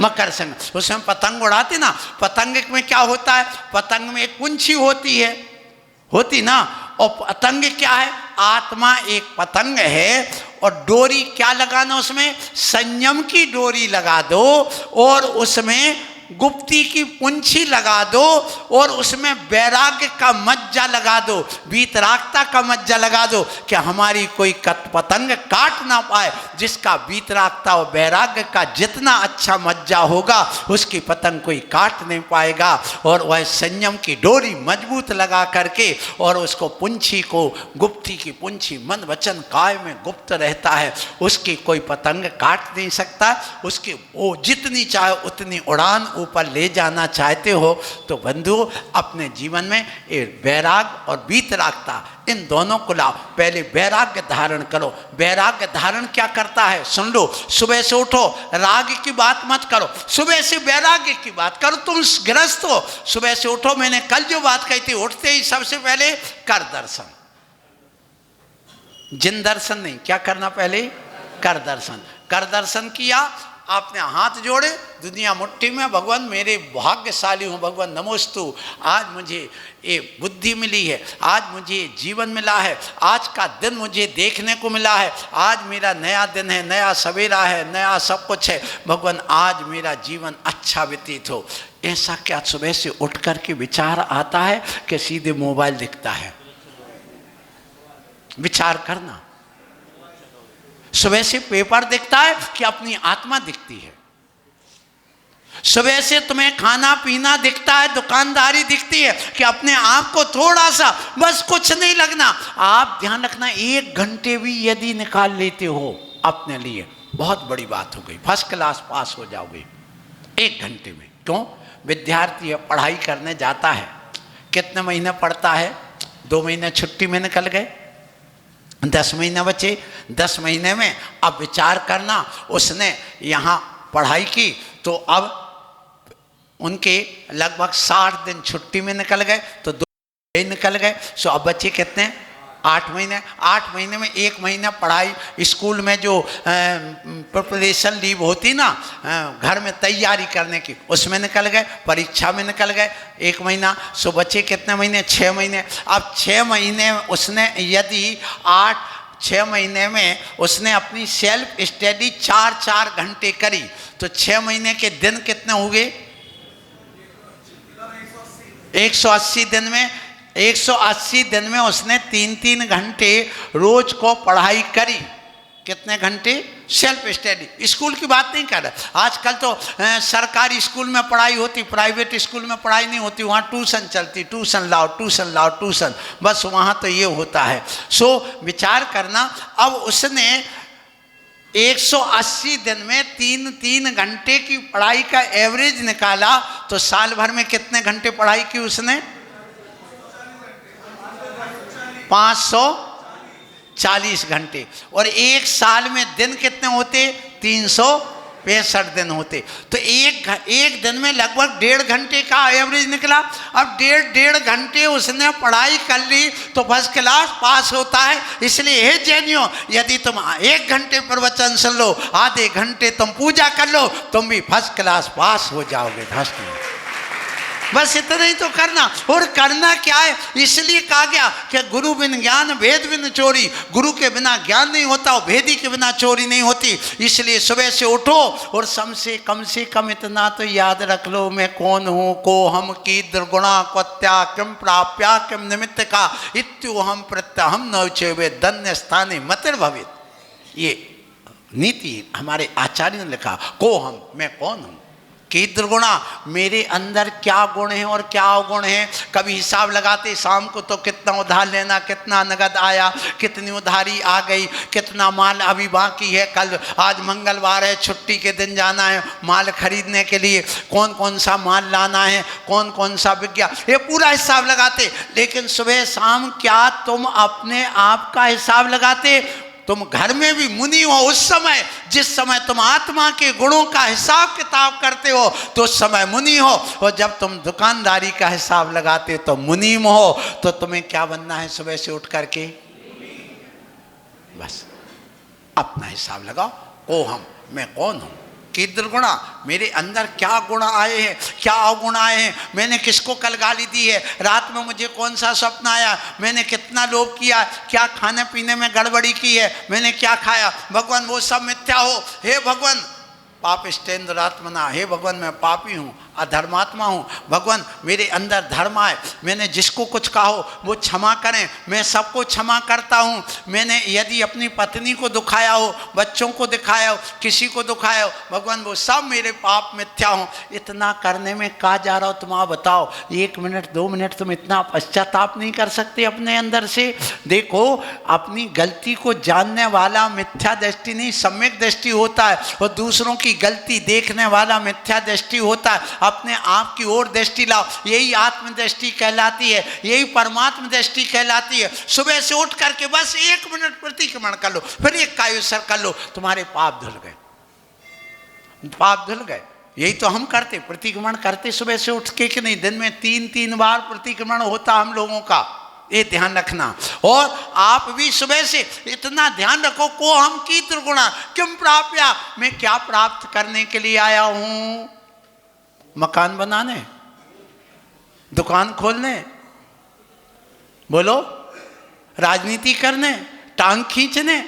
[SPEAKER 3] मकर संक्रांति, उसमें पतंग उड़ाते ना। पतंग में क्या होता है? पतंग में एक कुंची होती ना, और पतंग क्या है? आत्मा एक पतंग है और डोरी क्या लगाना उसमें? संयम की डोरी लगा दो और उसमें गुप्ती की पुंछी लगा दो और उसमें वैराग्य का मज्जा लगा दो, वीतरागता का मज्जा लगा दो कि हमारी कोई पतंग काट ना पाए। जिसका वीतरागता और वैराग्य का जितना अच्छा मज्जा होगा उसकी पतंग कोई काट नहीं पाएगा। और वह संयम की डोरी मजबूत लगा करके और उसको पुंछी को, गुप्ती की पुंछी मन वचन काय में गुप्त रहता है, उसकी कोई पतंग काट नहीं सकता। उसकी वो जितनी चाहे उतनी उड़ान ऊपर ले जाना चाहते हो तो बंधु अपने जीवन में ये वैराग और वीतरागता इन दोनों को लाओ। पहले वैराग्य धारण करो। वैराग्य धारण क्या करता है सुन लो। सुबह से उठो, राग की बात मत करो, सुबह से वैराग्य की बात करो। तुम गृहस्थ हो, सुबह से उठो, मैंने कल जो बात कही थी, उठते ही सबसे पहले कर दर्शन, जिन दर्शन नहीं, क्या करना पहले? कर दर्शन। कर दर्शन किया, आपने हाथ जोड़े, दुनिया मुट्ठी में, भगवान मेरे भाग्यशाली हूँ, भगवान नमोस्तु, आज मुझे ये बुद्धि मिली है, आज मुझे जीवन मिला है, आज का दिन मुझे देखने को मिला है, आज मेरा नया दिन है, नया सवेरा है, नया सब कुछ है, भगवान आज मेरा जीवन अच्छा व्यतीत हो। ऐसा क्या सुबह से उठ कर के विचार आता है कि सीधे मोबाइल दिखता है? विचार करना। सुबह से पेपर दिखता है कि अपनी आत्मा दिखती है? सुबह से तुम्हें खाना पीना दिखता है, दुकानदारी दिखती है कि अपने आप को थोड़ा सा, बस कुछ नहीं लगना। आप ध्यान रखना, 1 घंटे भी यदि निकाल लेते हो अपने लिए, बहुत बड़ी बात हो गई, फर्स्ट क्लास पास हो जाओगे 1 घंटे में। क्यों? विद्यार्थी पढ़ाई करने जाता है, कितने महीने पढ़ता है? 2 महीने छुट्टी में निकल गए, 10 महीने बचे। 10 महीने में अब विचार करना, उसने यहाँ पढ़ाई की तो अब उनके लगभग 60 दिन छुट्टी में निकल गए, तो 2 निकल गए, सो अब बचे कितने? 8 महीने में 1 महीना पढ़ाई स्कूल में जो प्रिपरेशन लीव होती ना, घर में तैयारी करने की, उसमें निकल गए, परीक्षा में निकल गए 1 महीना। सो बचे कितने महीने? 6 महीने। अब 6 महीने उसने यदि 6 महीने में उसने अपनी सेल्फ स्टडी 4 घंटे करी तो 6 महीने के दिन कितने हो गए? 180 दिन में 180 दिन में उसने 3 घंटे रोज को पढ़ाई करी। कितने घंटे? Self study. स्कूल की बात नहीं कर रहा, आजकल तो सरकारी स्कूल में पढ़ाई होती, प्राइवेट स्कूल में पढ़ाई नहीं होती, वहाँ ट्यूशन चलती, ट्यूशन लाओ ट्यूशन, बस वहाँ तो ये होता है। सो विचार करना, अब उसने 180 दिन में 3 घंटे की पढ़ाई का एवरेज निकाला तो साल भर में कितने घंटे पढ़ाई की उसने? 540 घंटे। और एक साल में दिन कितने होते? 365 दिन होते। तो एक दिन में लगभग 1.5 घंटे का एवरेज निकला। अब 1.5 घंटे उसने पढ़ाई कर ली तो फर्स्ट क्लास पास होता है। इसलिए हे जैनियों, यदि तुम 1 घंटे प्रवचन सुन लो, आधे घंटे तुम पूजा कर लो, तुम भी फर्स्ट क्लास पास हो जाओगे। बस इतना ही तो करना। और करना क्या है? इसलिए कहा गया कि गुरु बिन ज्ञान भेद बिन चोरी। गुरु के बिना ज्ञान नहीं होता और भेदी के बिना चोरी नहीं होती। इसलिए सुबह से उठो और कम से कम इतना तो याद रख लो, मैं कौन हूँ, को हम की दुर्गुणा क्वत्या किम प्राप्या किम निमित्त का इत्युहम प्रत्यहम नौचेवे धन्य स्थाने मतिर्भवित। ये नीति हमारे आचार्य ने लिखा, को हम, मैं कौन हूँ, कि दुर्गुणा, मेरे अंदर क्या गुण है और क्या अवगुण है। कभी हिसाब लगाते शाम को तो कितना उधार लेना, कितना नगद आया, कितनी उधारी आ गई, कितना माल अभी बाकी है, कल आज मंगलवार है, छुट्टी के दिन जाना है माल खरीदने के लिए, कौन सा माल लाना है, कौन सा विज्ञान, ये पूरा हिसाब लगाते। लेकिन सुबह शाम क्या तुम अपने आप का हिसाब लगाते? तुम घर में भी मुनि हो उस समय, जिस समय तुम आत्मा के गुणों का हिसाब किताब करते हो तो उस समय मुनि हो। और जब तुम दुकानदारी का हिसाब लगाते हो तो मुनीम हो। तो तुम्हें क्या बनना है सुबह से उठ करके? बस अपना हिसाब लगाओ, को हम, मैं कौन हूँ, कि दुर्गुणा, मेरे अंदर क्या गुण आए हैं, क्या अवगुण आए हैं, मैंने किसको कल गाली दी है, रात में मुझे कौन सा स्वप्न आया, मैंने कितना लोभ किया, क्या खाने पीने में गड़बड़ी की है, मैंने क्या खाया। भगवान वो सब मिथ्या हो। हे भगवान पापिष्टेन्द्रात्मना, हे भगवान मैं पापी हूँ, अधर्मात्मा हूँ। भगवान मेरे अंदर धर्म आए, मैंने जिसको कुछ कहा हो वो क्षमा करें, मैं सबको क्षमा करता हूँ। मैंने यदि अपनी पत्नी को दुखाया हो, बच्चों को दिखाया हो, किसी को दुखाया हो, भगवान वो सब मेरे पाप मिथ्या हो। इतना करने में कहा जा रहा हो, तुम आप बताओ 1 मिनट 2 मिनट तुम इतना पश्चाताप नहीं कर सकते अपने अंदर से? देखो, अपनी गलती को जानने वाला मिथ्या दृष्टि नहीं सम्यक दृष्टि होता है, और दूसरों की गलती देखने वाला मिथ्या दृष्टि होता है। अपने आप की ओर दृष्टि लाओ, यही आत्म दृष्टि कहलाती है, यही परमात्म दृष्टि कहलाती है। सुबह से उठ करके बस 1 मिनट प्रतिक्रमण कर लो, फिर एक कायुसर कर लो, तुम्हारे पाप धुल गए, पाप धुल गए। यही तो हम करते, प्रतिक्रमण करते सुबह से उठ के कि नहीं? दिन में 3 बार प्रतिक्रमण होता हम लोगों का, ये ध्यान रखना। और आप भी सुबह से इतना ध्यान रखो, को हम की दुर्गुणा किम प्राप्या, मैं क्या प्राप्त करने के लिए आया हूं? मकान बनाने, दुकान खोलने, बोलो, राजनीति करने, टांग खींचने,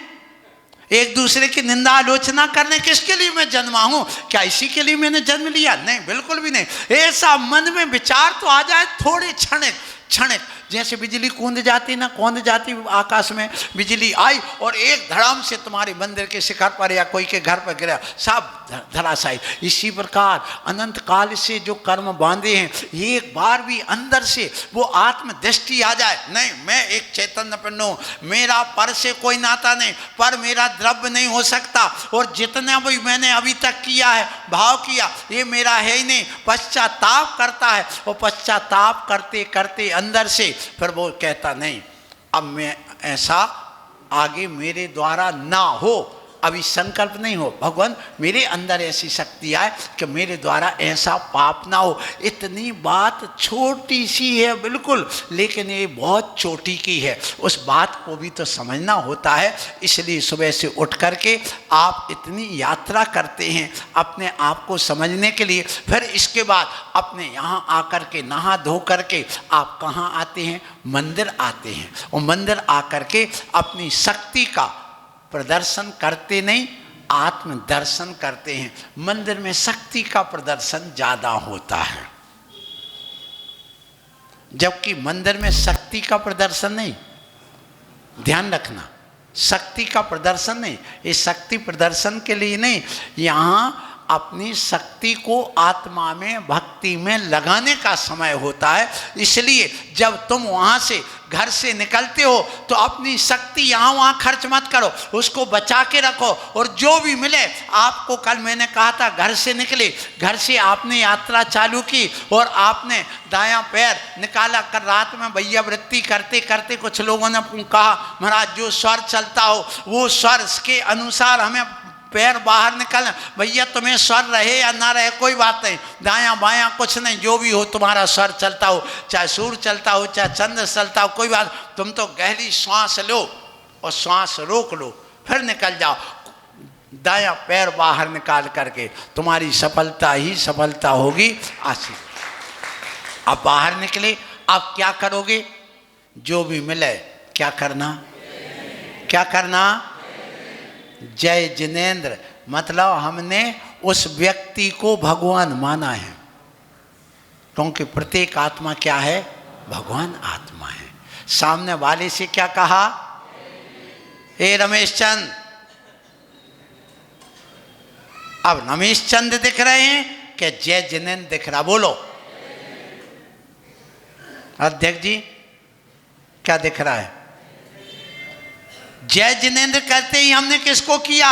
[SPEAKER 3] एक दूसरे की निंदा आलोचना करने? किसके लिए मैं जन्मा हूं? क्या इसी के लिए मैंने जन्म लिया? नहीं, बिल्कुल भी नहीं। ऐसा मन में विचार तो आ जाए थोड़े क्षणिक, जैसे बिजली कूद जाती ना, कूद जाती आकाश में, बिजली आई और एक धड़ाम से तुम्हारे मंदिर के शिखर पर या कोई के घर पर गिरा, सब धराशायी। इसी प्रकार अनंत काल से जो कर्म बांधे हैं, एक बार भी अंदर से वो आत्म दृष्टि आ जाए, नहीं मैं एक चैतन्य पिंड हूँ, मेरा पर से कोई नाता नहीं, पर मेरा द्रव्य नहीं हो सकता, और जितना भी मैंने अभी तक किया है, भाव किया, ये मेरा है ही नहीं। पश्चाताप करता है, और पश्चाताप करते करते अंदर से फिर वो कहता नहीं, अब मैं ऐसा आगे मेरे द्वारा ना हो, अभी संकल्प नहीं हो, भगवान मेरे अंदर ऐसी शक्ति आए कि मेरे द्वारा ऐसा पाप ना हो। इतनी बात छोटी सी है बिल्कुल, लेकिन ये बहुत चोटी की है, उस बात को भी तो समझना होता है। इसलिए सुबह से उठ करके आप इतनी यात्रा करते हैं अपने आप को समझने के लिए। फिर इसके बाद अपने यहाँ आकर के नहा धो करके आप कहाँ आते हैं? मंदिर आते हैं। और मंदिर आकर के अपनी शक्ति का प्रदर्शन करते नहीं, आत्म दर्शन करते हैं। मंदिर में शक्ति का प्रदर्शन ज़्यादा होता है, जबकि मंदिर में शक्ति का प्रदर्शन नहीं। ध्यान रखना, शक्ति का प्रदर्शन नहीं, ये शक्ति प्रदर्शन के लिए नहीं, यहाँ अपनी शक्ति को आत्मा में भक्ति में लगाने का समय होता है। इसलिए जब तुम वहाँ से घर से निकलते हो तो अपनी शक्ति यहाँ वहाँ खर्च मत करो, उसको बचा के रखो। और जो भी मिले आपको, कल मैंने कहा था घर से निकले, घर से आपने यात्रा चालू की और आपने दायां पैर निकाला कर रात में भैया वृत्ति करते करते कुछ लोगों ने कहा महाराज जो स्वर चलता हो वो स्वर के अनुसार हमें पैर बाहर निकलना। भैया तुम्हें स्वर रहे या ना रहे कोई बात नहीं, दायां बायां कुछ नहीं, जो भी हो तुम्हारा स्वर चलता हो, चाहे सूर चलता हो चाहे चंद्र चलता हो, कोई बात। तुम तो गहरी श्वास लो और श्वास रोक लो, फिर निकल जाओ। दायां पैर बाहर निकाल करके तुम्हारी सफलता ही सफलता होगी। आशीष अब बाहर निकले, आप क्या करोगे? जो भी मिले क्या करना? क्या करना? जय जिनेंद्र। मतलब हमने उस व्यक्ति को भगवान माना है, क्योंकि प्रत्येक आत्मा क्या है? भगवान आत्मा है। सामने वाले से क्या कहा? हे रमेश चंद। अब रमेश चंद दिख रहे हैं कि जय जिनेंद्र दिख रहा? बोलो अध्यक्ष जी क्या दिख रहा है? जय जिनेंद्र करते ही हमने किसको किया?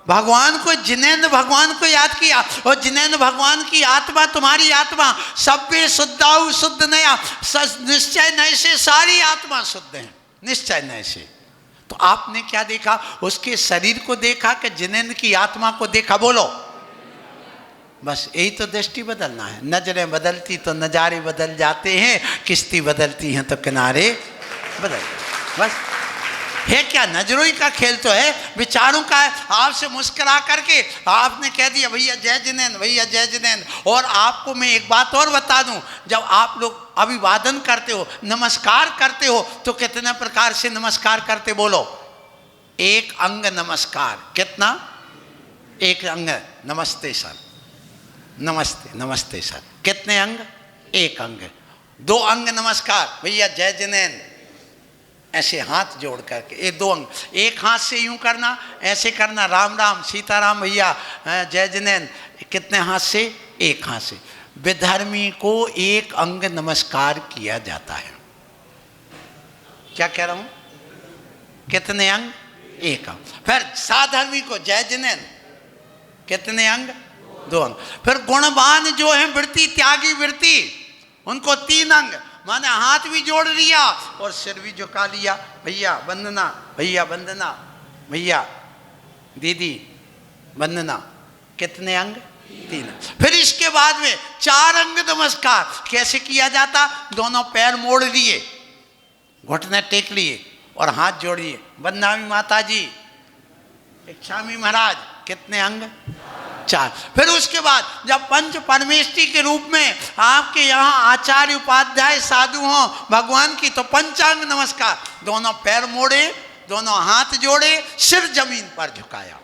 [SPEAKER 3] भगवान को। जिनेंद्र भगवान को याद किया। और जिनेंद्र भगवान की आत्मा, तुम्हारी आत्मा सभ्य शुद्धाऊ शुद्ध नया, निश्चय नय से सारी आत्मा शुद्ध है, निश्चय नय से। तो आपने क्या देखा? उसके शरीर को देखा कि जिनेंद्र की आत्मा को देखा? बोलो बस यही तो दृष्टि बदलना है। नजरें बदलती तो नज़ारे बदल जाते हैं, किश्ती बदलती हैं तो किनारे बदल। बस है क्या? नजरों ही का खेल तो है, विचारों का है। आपसे मुस्कुरा करके आपने कह दिया भैया जय जिनेंद्र, भैया जय जिनेंद्र। और आपको मैं एक बात और बता दूं, जब आप लोग अभिवादन करते हो, नमस्कार करते हो, तो कितने प्रकार से नमस्कार करते? बोलो एक अंग नमस्कार। कितना? एक अंग। नमस्ते सर, नमस्ते नमस्ते सर। कितने अंग? एक अंग। दो अंग नमस्कार, भैया जय जिनेंद्र, ऐसे हाथ जोड़ करके। ये दो अंग, एक हाथ से यूं करना, ऐसे करना राम राम सीताराम भैया जय जिनेंद्र। कितने हाथ से? एक हाथ से। विधर्मी को एक अंग नमस्कार किया जाता है। क्या कह रहा हूं? कितने अंग? एक अंग। फिर साधर्मी को जय जिनेंद्र, कितने अंग? दो अंग। फिर गुणवान जो है वृत्ति त्यागी वृत्ति, उनको तीन अंग, माने हाथ भी जोड़ लिया और सिर भी झुका लिया, भैया वंदना, भैया वंदना, भैया दीदी वंदना। कितने अंग? तीन। फिर इसके बाद में चार अंग नमस्कार। कैसे किया जाता? दोनों पैर मोड़ लिए, घुटने टेक लिए और हाथ जोड़िए। वंदनामी माता जी, इच्छामी महाराज। कितने अंग? चार। फिर उसके बाद जब पंच परमेष्टि के रूप में आपके यहाँ आचार्य उपाध्याय साधु हों भगवान की, तो पंचांग नमस्कार। दोनों पैर मोड़े, दोनों हाथ जोड़े, सिर जमीन पर झुकाया।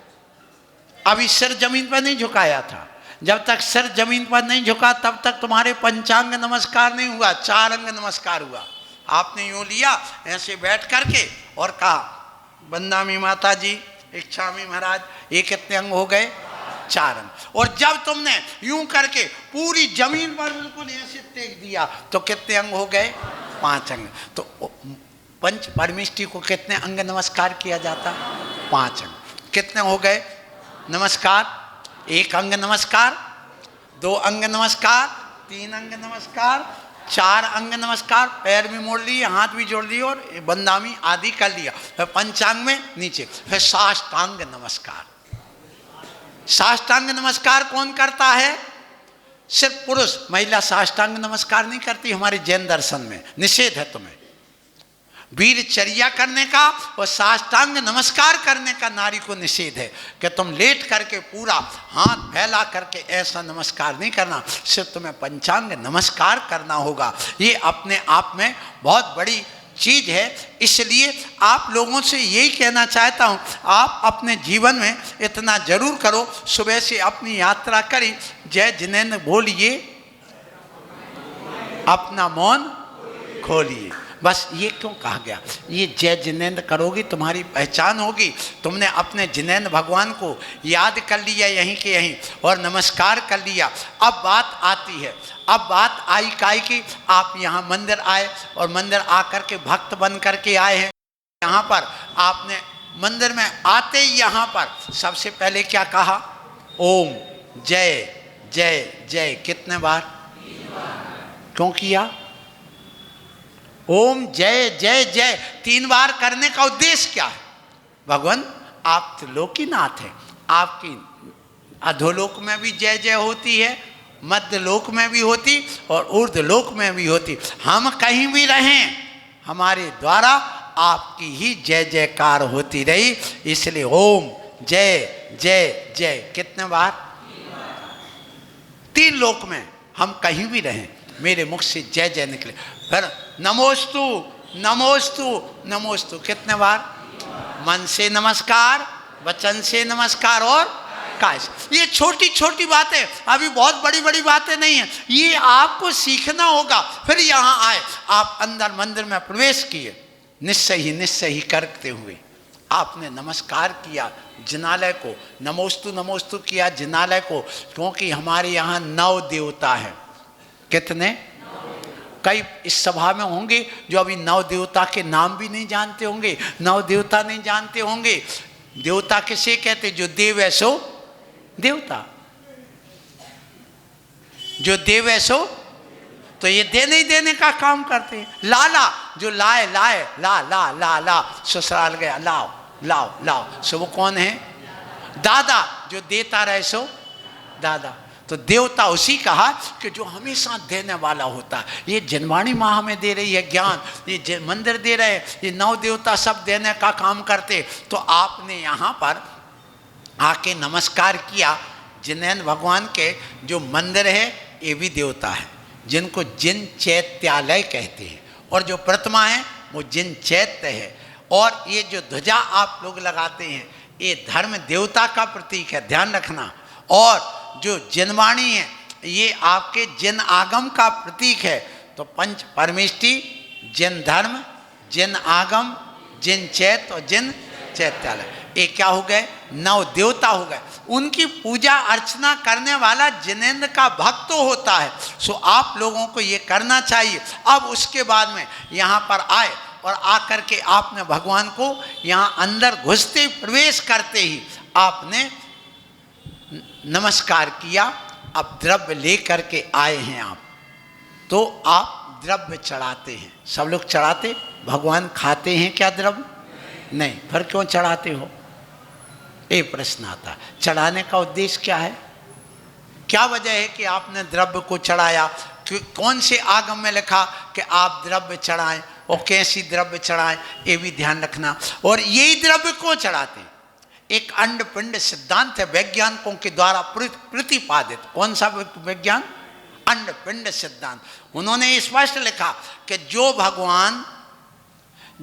[SPEAKER 3] अभी सिर जमीन पर नहीं झुकाया था। जब तक सिर जमीन पर नहीं झुका तब तक तुम्हारे पंचांग नमस्कार नहीं हुआ, चार अंग नमस्कार हुआ। आपने यूं लिया ऐसे बैठ करके और कहा वंदनामी माता जी, इच्छामी महाराज। ये कितने अंग हो गए? चार अंग। और जब तुमने यूं करके पूरी जमीन पर बिल्कुल ऐसे टेक दिया तो कितने अंग हो गए? पांच अंग। तो पंच परमेष्टि को कितने अंग नमस्कार किया जाता? पांच अंग। कितने हो गए नमस्कार? एक अंग नमस्कार, दो अंग नमस्कार, तीन अंग नमस्कार, 4 अंग नमस्कार, पैर भी मोड़ लिए, हाथ भी जोड़ लिए और बंदामी आदि कर लिया। फिर पंचांग में नीचे, फिर साष्टांग नमस्कार। साष्टांग नमस्कार कौन करता है? सिर्फ पुरुष, महिला साष्टांग नमस्कार नहीं करती। हमारे जैन दर्शन में निषेध है तुम्हें वीरचर्या करने का और साष्टांग नमस्कार करने का। नारी को निषेध है कि तुम लेट करके पूरा हाथ फैला करके ऐसा नमस्कार नहीं करना, सिर्फ तुम्हें पंचांग नमस्कार करना होगा। ये अपने आप में बहुत बड़ी चीज है। इसलिए आप लोगों से यही कहना चाहता हूं, आप अपने जीवन में इतना जरूर करो, सुबह से अपनी यात्रा करें, जय जिनेंद्र बोलिए, अपना मौन खोलिए। बस ये क्यों कहा गया? ये जय जिनेंद्र करोगी तुम्हारी पहचान होगी। तुमने अपने जिनेंद्र भगवान को याद कर लिया यहीं के यहीं और नमस्कार कर लिया। अब बात आती है, अब बात आई काय की आप यहाँ मंदिर आए और मंदिर आकर के भक्त बन करके आए हैं। यहाँ पर आपने मंदिर में आते ही यहाँ पर सबसे पहले क्या कहा? ओम जय जय जय। कितने बार? क्यों किया? ओम जय जय जय 3 बार करने का उद्देश्य क्या है? भगवान आप त्रिलोकीनाथ हैं, आपकी अधोलोक में भी जय जय होती है, मध्य लोक में भी होती और ऊर्ध्वलोक में भी होती। हम कहीं भी रहें, हमारे द्वारा आपकी ही जय जयकार होती रही। इसलिए ओम जय जय जय कितने बार? 3 लोक में हम कहीं भी रहें, मेरे मुख से जय जय निकले। फिर नमोस्तु नमोस्तु नमोस्तु कितने बार? मन से नमस्कार, वचन से नमस्कार और काय से। ये छोटी छोटी बातें, अभी बहुत बड़ी बड़ी बातें नहीं है, ये आपको सीखना होगा। फिर यहाँ आए, आप अंदर मंदिर में प्रवेश किए, निश्चय ही करते हुए आपने नमस्कार किया जिनालय को, नमोस्तु नमोस्तु किया जिनालय को, क्योंकि हमारे यहाँ 9 देवता हैं। कितने? कई इस सभा में होंगे जो अभी 9 देवता के नाम भी नहीं जानते होंगे, 9 देवता नहीं जानते होंगे। देवता किसे कहते? जो देव है सो देवता, जो देव है सो, तो ये देने ही देने का काम करते हैं। लाला जो लाए लाए ला ला ला ला, ससुराल गया लाओ लाओ लाओ, सो वो कौन है? दादा जो देता रहे सो दादा। तो देवता उसी कहा कि जो हमेशा देने वाला होता है। ये जनवाणी माँ हमें दे रही है ज्ञान, ये मंदिर दे रहे हैं, ये 9 देवता सब देने का काम करते। तो आपने यहाँ पर आके नमस्कार किया। जिनेंद्र भगवान के जो मंदिर है ये भी देवता है, जिनको जिन चैत्यालय कहते हैं, और जो प्रतिमा है वो जिन चैत्य है। और ये जो ध्वजा आप लोग लगाते हैं ये धर्म देवता का प्रतीक है, ध्यान रखना। और जो जिनवाणी है ये आपके जिन आगम का प्रतीक है। तो पंच परमेष्टि, जिन धर्म, जिन आगम, जिन चैत्य और जिन चैत्यालय, ये क्या हो गए? 9 देवता हो गए। उनकी पूजा अर्चना करने वाला जिनेंद्र का भक्त होता है। सो आप लोगों को ये करना चाहिए। अब उसके बाद में यहाँ पर आए और आकर के आपने भगवान को यहाँ अंदर घुसते प्रवेश करते ही आपने नमस्कार किया। अब द्रव्य ले करके आए हैं आप, तो आप द्रव्य चढ़ाते हैं। सब लोग चढ़ाते, भगवान खाते हैं क्या द्रव्य? नहीं। फिर क्यों चढ़ाते हो? ये प्रश्न आता। चढ़ाने का उद्देश्य क्या है? क्या वजह है कि आपने द्रव्य को चढ़ाया? कौन से आगम में लिखा कि आप द्रव्य चढ़ाएं और कैसी द्रव्य चढ़ाएं, ये भी ध्यान रखना। और यही द्रव्य क्यों चढ़ाते? एक अंड पिंड सिद्धांत है वैज्ञानिकों के द्वारा प्रतिपादित। कौन सा विज्ञान? अंड पिंड सिद्धांत। उन्होंने स्पष्ट लिखा कि जो भगवान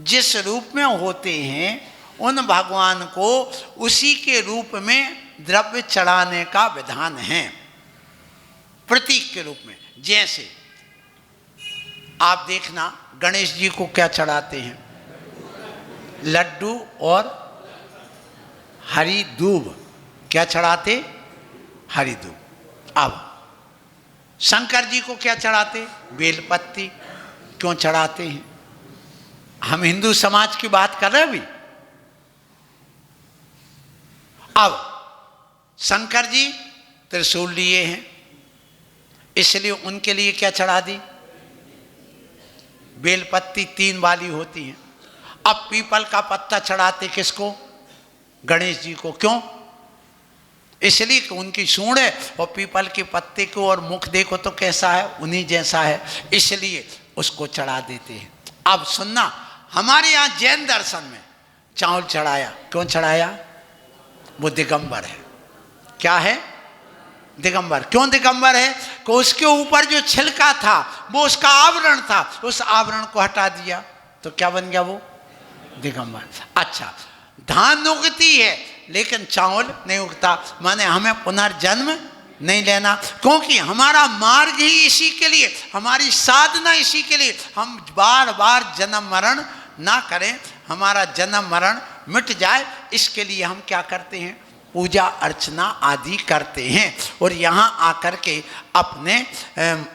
[SPEAKER 3] जिस रूप में होते हैं उन भगवान को उसी के रूप में द्रव्य चढ़ाने का विधान है, प्रतीक के रूप में। जैसे आप देखना गणेश जी को क्या चढ़ाते हैं? लड्डू और हरी दूब। क्या चढ़ाते? हरी दूब। अब शंकर जी को क्या चढ़ाते? बेलपत्ती। क्यों चढ़ाते हैं? हम हिंदू समाज की बात कर रहे हैं अभी। अब शंकर जी त्रिशूल लिए हैं, इसलिए उनके लिए क्या चढ़ा दी? बेलपत्ती 3 वाली होती है। अब पीपल का पत्ता चढ़ाते किसको? गणेश जी को। क्यों? इसलिए कि उनकी सूंड है और पीपल के पत्ते को और मुख देखो तो कैसा है, उन्हीं जैसा है, इसलिए उसको चढ़ा देते हैं। अब सुनना, हमारे यहाँ जैन दर्शन में चावल चढ़ाया, क्यों चढ़ाया? वो दिगंबर है। क्या है? दिगंबर। क्यों दिगंबर है? कि उसके ऊपर जो छिलका था वो उसका आवरण था, उस आवरण को हटा दिया तो क्या बन गया? वो दिगंबर। अच्छा, धान उगती है लेकिन चावल नहीं उगता, माने हमें पुनर्जन्म नहीं लेना, क्योंकि हमारा मार्ग ही इसी के लिए, हमारी साधना इसी के लिए, हम बार बार जन्म मरण ना करें, हमारा जन्म मरण मिट जाए, इसके लिए हम क्या करते हैं? पूजा अर्चना आदि करते हैं और यहाँ आकर के अपने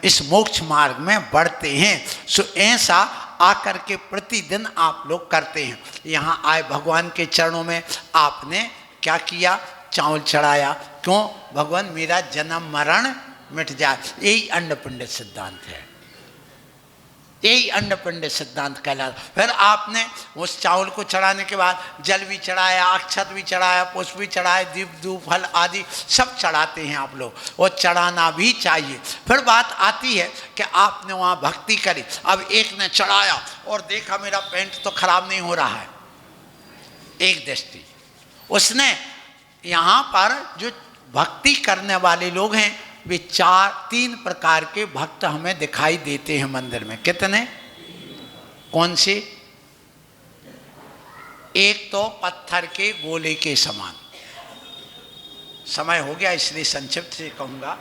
[SPEAKER 3] इस मोक्ष मार्ग में बढ़ते हैं। सो ऐसा आकर के प्रतिदिन आप लोग करते हैं। यहाँ आए भगवान के चरणों में आपने क्या किया? चावल चढ़ाया। क्यों? भगवान मेरा जन्म मरण मिट जाए। यही अंडपिंड सिद्धांत है, यही अंडपिंड सिद्धांत कहलाता। फिर आपने उस चावल को चढ़ाने के बाद जल भी चढ़ाया, अक्षत भी चढ़ाया, पुष्प भी चढ़ाए, दीप धूप फल आदि सब चढ़ाते हैं आप लोग, और चढ़ाना भी चाहिए। फिर बात आती है कि आपने वहाँ भक्ति करी। अब एक ने चढ़ाया और देखा मेरा पेंट तो खराब नहीं हो रहा है, एक दृष्टि उसने, यहाँ पर जो भक्ति करने वाले लोग हैं वे 3 प्रकार के भक्त हमें दिखाई देते हैं मंदिर में। कितने? कौन से? एक तो पत्थर के गोले के समान, समय हो गया इसलिए संक्षिप्त से कहूँगा,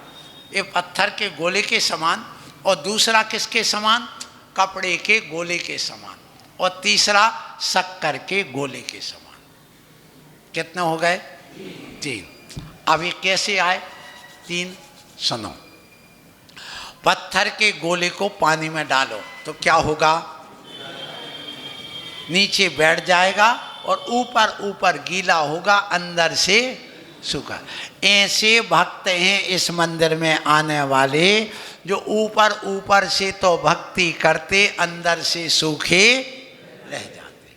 [SPEAKER 3] ये पत्थर के गोले के समान, और दूसरा किसके समान? कपड़े के गोले के समान, और तीसरा शक्कर के गोले के समान। कितने हो गए? 3। अब ये कैसे आए 3? सुनो, पत्थर के गोले को पानी में डालो तो क्या होगा? नीचे बैठ जाएगा और ऊपर ऊपर गीला होगा, अंदर से सूखा। ऐसे भक्त हैं इस मंदिर में आने वाले जो ऊपर ऊपर से तो भक्ति करते, अंदर से सूखे रह जाते।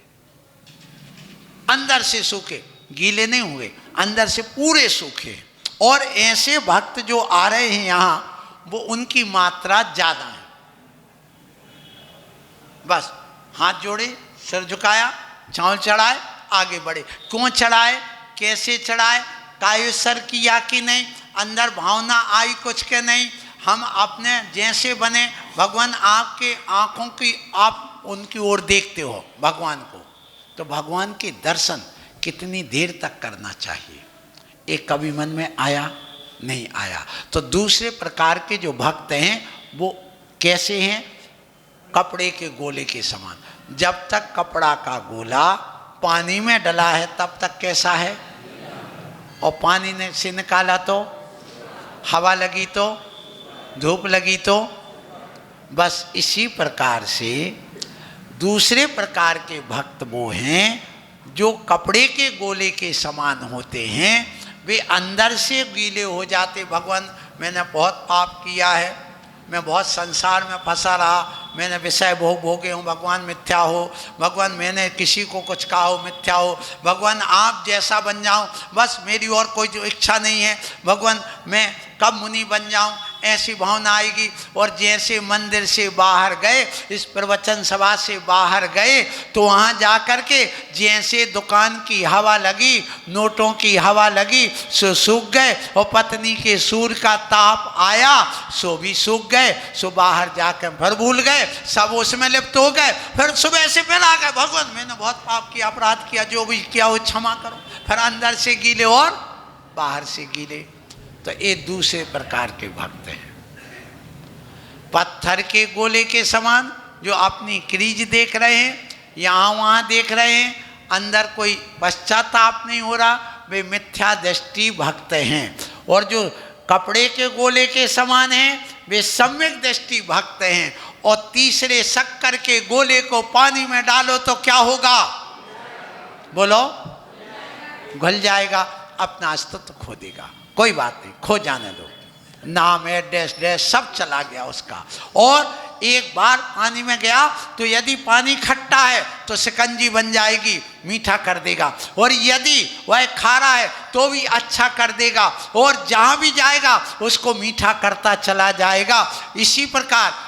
[SPEAKER 3] अंदर से सूखे, गीले नहीं हुए, अंदर से पूरे सूखे। और ऐसे भक्त जो आ रहे हैं यहाँ, वो उनकी मात्रा ज्यादा है। बस हाथ जोड़े, सिर झुकाया, चावल चढ़ाए, आगे बढ़े। क्यों चढ़ाए? कैसे चढ़ाए? कायुसर किया कि नहीं? अंदर भावना आई कुछ के नहीं? हम अपने जैसे बने, भगवान आपके आंखों की, आप उनकी ओर देखते हो भगवान को, तो भगवान के दर्शन कितनी देर तक करना चाहिए? एक कभी मन में आया? नहीं आया। तो दूसरे प्रकार के जो भक्त हैं वो कैसे हैं? कपड़े के गोले के समान। जब तक कपड़ा का गोला पानी में डला है तब तक कैसा है? और पानी ने से निकाला तो, हवा लगी तो, धूप लगी तो, बस इसी प्रकार से दूसरे प्रकार के भक्त वो हैं जो कपड़े के गोले के समान होते हैं। वे अंदर से गीले हो जाते। भगवान मैंने बहुत पाप किया है, मैं बहुत संसार में फंसा रहा, मैंने विषय भोग भोगे हूँ, भगवान मिथ्या हो, भगवान मैंने किसी को कुछ कहा हो, मिथ्या हो, भगवान आप जैसा बन जाऊँ, बस मेरी और कोई जो इच्छा नहीं है, भगवान मैं कब मुनि बन जाऊँ, ऐसी भावना आएगी। और जैसे मंदिर से बाहर गए, इस प्रवचन सभा से बाहर गए, तो वहाँ जा कर के जैसे दुकान की हवा लगी, नोटों की हवा लगी, सो सूख गए, और पत्नी के सूर का ताप आया सो भी सूख गए, सो बाहर जाकर फिर भूल गए, सब उसमें लिप्त हो गए। फिर सुबह से फिर आ गए, भगवान मैंने बहुत पाप किया, अपराध किया, जो भी किया वो क्षमा करो। फिर अंदर से गीले और बाहर से गीले। तो ये दूसरे प्रकार के भक्त हैं। पत्थर के गोले के समान जो अपनी क्रीज देख रहे हैं, यहाँ वहाँ देख रहे हैं, अंदर कोई पश्चाताप नहीं हो रहा, वे मिथ्या दृष्टि भक्त हैं। और जो कपड़े के गोले के समान हैं वे सम्यक दृष्टि भक्त हैं। और तीसरे शक्कर के गोले को पानी में डालो तो क्या होगा? बोलो, घुल जाएगा, अपना अस्तित्व खो देगा। कोई बात नहीं, खो जाने दो, नाम एड्रेस ड्रेस सब चला गया उसका। और एक बार पानी में गया तो यदि पानी खट्टा है तो शिकंजी बन जाएगी, मीठा कर देगा, और यदि वह खारा है तो भी अच्छा कर देगा, और जहाँ भी जाएगा उसको मीठा करता चला जाएगा। इसी प्रकार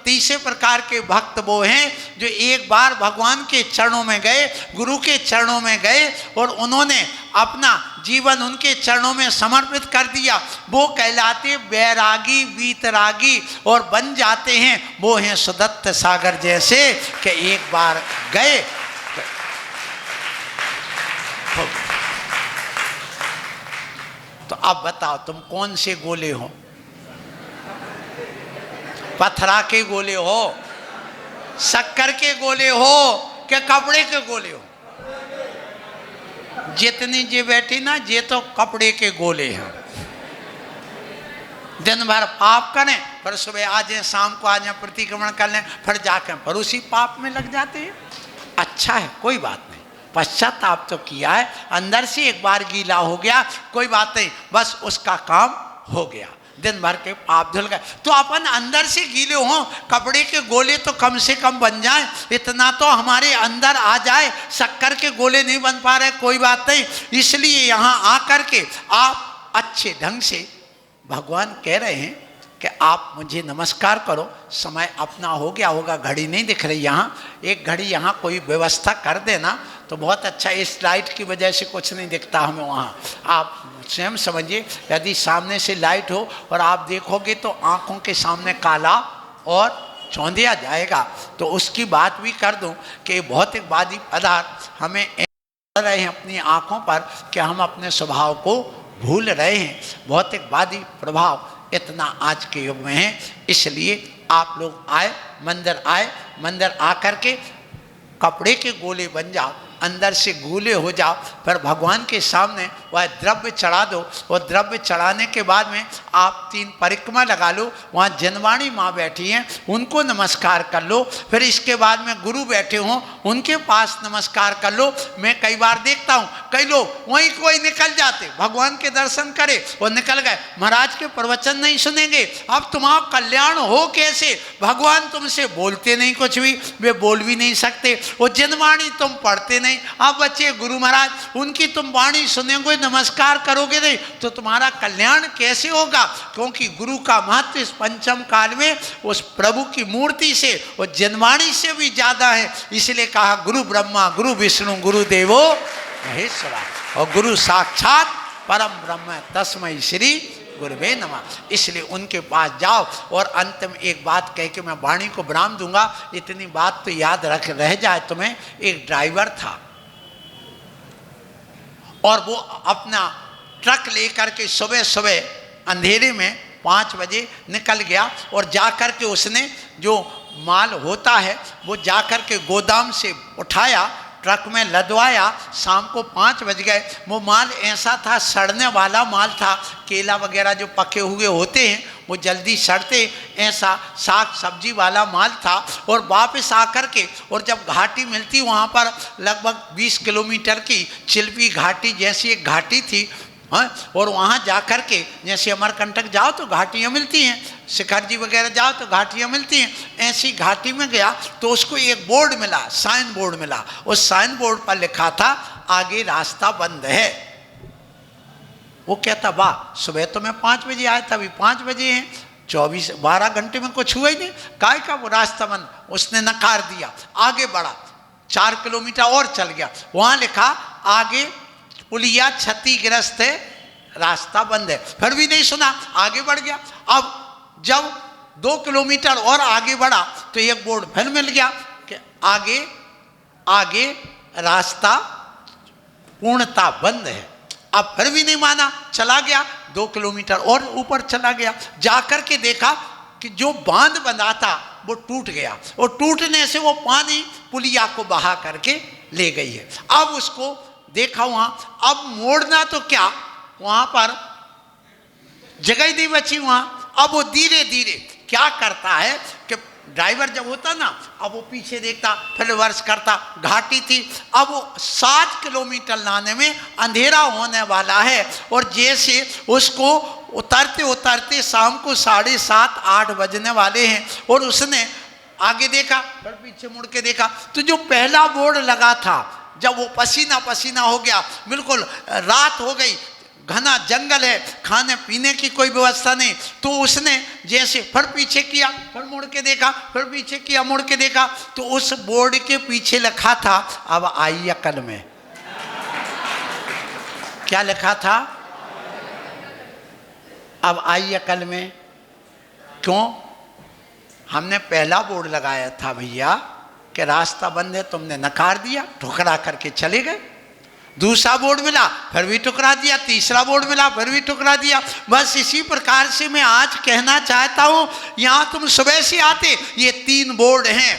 [SPEAKER 3] तीसरे प्रकार के भक्त वो हैं जो एक बार भगवान के चरणों में गए, गुरु के चरणों में गए और उन्होंने अपना जीवन उनके चरणों में समर्पित कर दिया। वो कहलाते बैरागी वीतरागी और बन जाते हैं। वो हैं सुदत्त सागर जैसे कि एक बार गए। तो अब बताओ तुम कौन से गोले हो? पथरा के गोले हो, शक्कर के गोले हो कि कपड़े के गोले हो? जितनी जे बैठी ना ये तो कपड़े के गोले हैं। दिन भर पाप करें, फिर सुबह आ जाए, शाम को आ जाए, प्रतिक्रमण कर लें, फिर जाकर पर उसी पाप में लग जाते हैं। अच्छा है, कोई बात नहीं, पश्चाताप तो किया है, अंदर से एक बार गीला हो गया, कोई बात नहीं, बस उसका काम हो गया, दिन भर के पाप धुल गए। तो अपन अंदर से गीले हों, कपड़े के गोले तो कम से कम बन जाए, इतना तो हमारे अंदर आ जाए। शक्कर के गोले नहीं बन पा रहे, कोई बात नहीं, इसलिए यहाँ आकर के आप अच्छे ढंग से भगवान कह रहे हैं कि आप मुझे नमस्कार करो। समय अपना हो गया होगा, घड़ी नहीं दिख रही यहाँ, एक घड़ी यहाँ कोई व्यवस्था कर देना तो बहुत अच्छा। इस लाइट की वजह से कुछ नहीं दिखता हमें वहाँ, आप स्वयं समझिए। यदि सामने से लाइट हो और आप देखोगे तो आँखों के सामने काला और चौंधिया जाएगा। तो उसकी बात भी कर दूं कि भौतिकवादी पदार्थ हमें रहे हैं अपनी आँखों पर कि हम अपने स्वभाव को भूल रहे हैं। भौतिकवादी प्रभाव इतना आज के युग में है, इसलिए आप लोग मंदिर आकर के कपड़े के गोले बन जाओ, अंदर से गूले हो जाओ, फिर भगवान के सामने वह द्रव्य चढ़ा दो। और द्रव्य चढ़ाने के बाद में आप 3 परिक्रमा लगा लो, वहाँ जनवाणी माँ बैठी हैं उनको नमस्कार कर लो। फिर इसके बाद में गुरु बैठे हों उनके पास नमस्कार कर लो। मैं कई बार देखता हूँ कई लोग वहीं कोई निकल जाते, भगवान के दर्शन करे और निकल गए, महाराज के प्रवचन नहीं सुनेंगे, अब तुम्हारा कल्याण हो कैसे? भगवान तुमसे बोलते नहीं कुछ भी, वे बोल भी नहीं सकते, वो जनवाणी तुम पढ़ते नहीं। आप बच्चे गुरु महाराज उनकी तुम वाणी सुनेंगे, नमस्कार करोगे नहीं तो तुम्हारा कल्याण कैसे होगा? क्योंकि गुरु का महत्व इस पंचम काल में उस प्रभु की मूर्ति से और जनवाणी से भी ज्यादा है। इसलिए कहा गुरु ब्रह्मा गुरु विष्णु गुरु देवो महेश्वरा, और गुरु साक्षात परम ब्रह्म तस्मै श्री गुरुवे नमः। इसलिए उनके पास जाओ। और अंत में एक बात कह के मैं वाणी को विराम दूंगा, इतनी बात तो याद रह जाए तुम्हें। एक ड्राइवर था और वो अपना ट्रक लेकर के सुबह सुबह अंधेरे में 5 बजे निकल गया और जाकर के उसने जो माल होता है वो जाकर के गोदाम से उठाया, ट्रक में लदवाया। शाम को 5 बज गए। वो माल ऐसा था, सड़ने वाला माल था, केला वगैरह जो पके हुए होते हैं वो जल्दी सड़ते, ऐसा साग सब्जी वाला माल था। और वापस आकर के और जब घाटी मिलती वहाँ पर लगभग 20 किलोमीटर की चिल्पी घाटी जैसी एक घाटी थी, हाँ, और वहाँ जाकर के जैसे अमरकंटक जाओ तो घाटियाँ मिलती हैं, शिखर जी वगैरह जाओ तो घाटियाँ मिलती हैं, ऐसी घाटी में गया तो उसको एक बोर्ड मिला, साइन बोर्ड मिला। उस साइन बोर्ड पर लिखा था आगे रास्ता बंद है। वो कहता वाह, सुबह तो मैं 5 बजे आया था, अभी 5 बजे हैं, 12 घंटे में कुछ हुआ ही नहीं, काय का वो रास्ता बंद। उसने नकार दिया, आगे बढ़ा, 4 किलोमीटर और चल गया, वहाँ लिखा आगे पुलिया क्षतिग्रस्त है, रास्ता बंद है। फिर भी नहीं सुना, आगे बढ़ गया। अब जब 2 किलोमीटर और आगे बढ़ा तो एक बोर्ड फिर मिल गया कि आगे रास्ता पूर्णता बंद है। अब फिर भी नहीं माना, चला गया, 2 किलोमीटर और ऊपर चला गया। जाकर के देखा कि जो बांध बंधा था वो टूट गया, और टूटने से वो पानी पुलिया को बहा करके ले गई है। अब उसको देखा वहाँ, अब मोड़ना तो क्या, वहाँ पर जगह नहीं बची वहाँ। अब वो धीरे धीरे क्या करता है कि ड्राइवर जब होता ना, अब वो पीछे देखता, फिर रिवर्स करता, घाटी थी, अब वो 7 किलोमीटर लाने में अंधेरा होने वाला है, और जैसे उसको उतरते उतरते शाम को 7:30-8 बजने वाले हैं और उसने आगे देखा, फिर पीछे मुड़ के देखा, तो जो पहला बोर्ड लगा था, जब वो पसीना पसीना हो गया, बिल्कुल रात हो गई, घना जंगल है, खाने पीने की कोई व्यवस्था नहीं, तो उसने जैसे फिर पीछे किया, फिर मुड़ के देखा, फिर पीछे किया, मुड़ के देखा, तो उस बोर्ड के पीछे लिखा था अब आई अकल में। क्या लिखा था? अब आई अकल में। क्यों? हमने पहला बोर्ड लगाया था भैया कि रास्ता बंद है, तुमने नकार दिया, ठुकरा करके चले गए। दूसरा बोर्ड मिला, फिर भी ठुकरा दिया, तीसरा बोर्ड मिला, फिर भी ठुकरा दिया। बस इसी प्रकार से मैं आज कहना चाहता हूं, यहां तुम सुबह से आते, ये 3 बोर्ड हैं,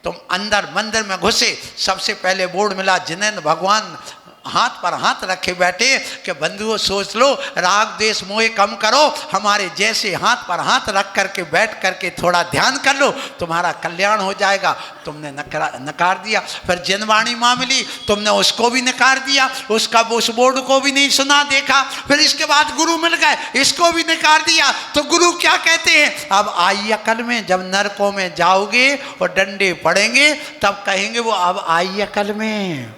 [SPEAKER 3] तुम अंदर मंदिर में घुसे, सबसे पहले बोर्ड मिला जिनेंद्र भगवान हाथ पर हाथ रखे बैठे कि बंधुओं सोच लो, राग द्वेष मोह कम करो, हमारे जैसे हाथ पर हाथ रख करके बैठ करके थोड़ा ध्यान कर लो, तुम्हारा कल्याण हो जाएगा। तुमने नकार दिया। फिर जिनवाणी माँ मिली, तुमने उसको भी नकार दिया, उसका उस बोर्ड को भी नहीं सुना देखा। फिर इसके बाद गुरु मिल गए, इसको भी नकार दिया। तो गुरु क्या कहते हैं? अब आई अकल में। जब नरकों में जाओगे और डंडे पड़ेंगे तब कहेंगे वो अब आई अकल में।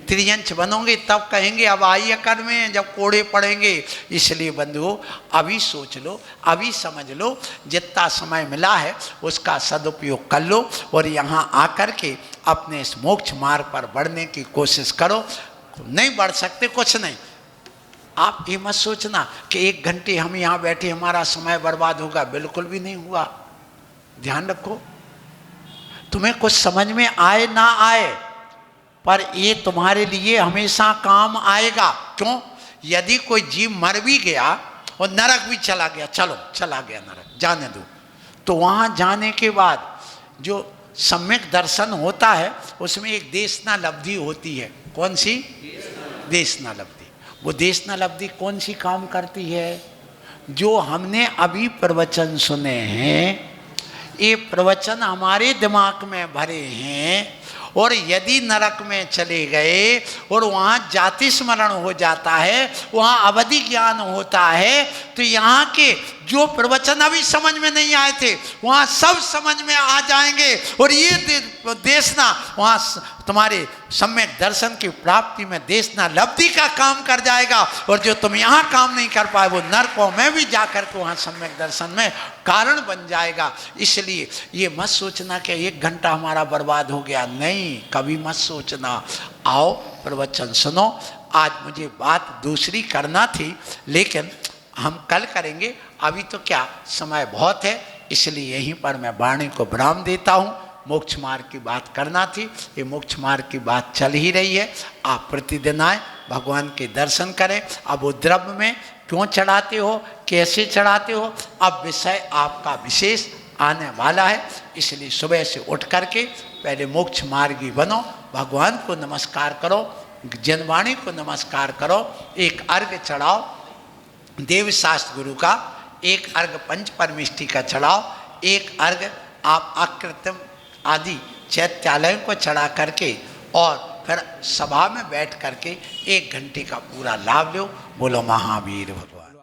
[SPEAKER 3] त्रियंच बनोगे तब कहेंगे अब आई अकल में, जब कोड़े पड़ेंगे। इसलिए बंधुओं अभी सोच लो, अभी समझ लो, जितना समय मिला है उसका सदुपयोग कर लो और यहाँ आकर के अपने इस मोक्ष मार्ग पर बढ़ने की कोशिश करो। नहीं बढ़ सकते कुछ नहीं। आप ये मत सोचना कि 1 घंटे हम यहाँ बैठे हमारा समय बर्बाद होगा, बिल्कुल भी नहीं हुआ। ध्यान रखो, तुम्हें कुछ समझ में आए ना आए, पर ये तुम्हारे लिए हमेशा काम आएगा। क्यों? यदि कोई जीव मर भी गया और नरक भी चला गया, चलो चला गया नरक, जाने दो, तो वहाँ जाने के बाद जो सम्यक दर्शन होता है उसमें एक देशना लब्धि होती है। कौन सी? देशना लब्धि। वो देशना लब्धि कौन सी काम करती है? जो हमने अभी प्रवचन सुने हैं, ये प्रवचन हमारे दिमाग में भरे हैं, और यदि नरक में चले गए और वहाँ जाति स्मरण हो जाता है, वहाँ अवधि ज्ञान होता है, तो यहाँ के जो प्रवचन अभी समझ में नहीं आए थे वहाँ सब समझ में आ जाएंगे। और ये देशना वहाँ तुम्हारे सम्यक दर्शन की प्राप्ति में देशना लब्धि का काम कर जाएगा। और जो तुम यहाँ काम नहीं कर पाए वो नरकों में भी जाकर के वहाँ सम्यक दर्शन में कारण बन जाएगा। इसलिए ये मत सोचना कि 1 घंटा हमारा बर्बाद हो गया, नहीं, कभी मत सोचना। आओ प्रवचन सुनो। आज मुझे बात दूसरी करना थी लेकिन हम कल करेंगे, अभी तो क्या समय बहुत है, इसलिए यहीं पर मैं वाणी को विराम देता हूँ। मोक्ष मार्ग की बात करना थी, ये मोक्ष मार्ग की बात चल ही रही है। आप प्रतिदिन आए, भगवान के दर्शन करें। अब वो द्रव्य में क्यों चढ़ाते हो, कैसे चढ़ाते हो, अब विषय आपका विशेष आने वाला है। इसलिए सुबह से उठ करके पहले मोक्ष मार्गी बनो, भगवान को नमस्कार करो, जनवाणी को नमस्कार करो, एक अर्घ चढ़ाओ देवशास्त्र गुरु का, एक अर्घ पंच परमिष्टि का चढ़ाओ, एक अर्घ आप आकृत्यम आदि चैत्यालयों को चढ़ा करके और फिर सभा में बैठ करके 1 घंटे का पूरा लाभ लो। बोलो महावीर भगवान।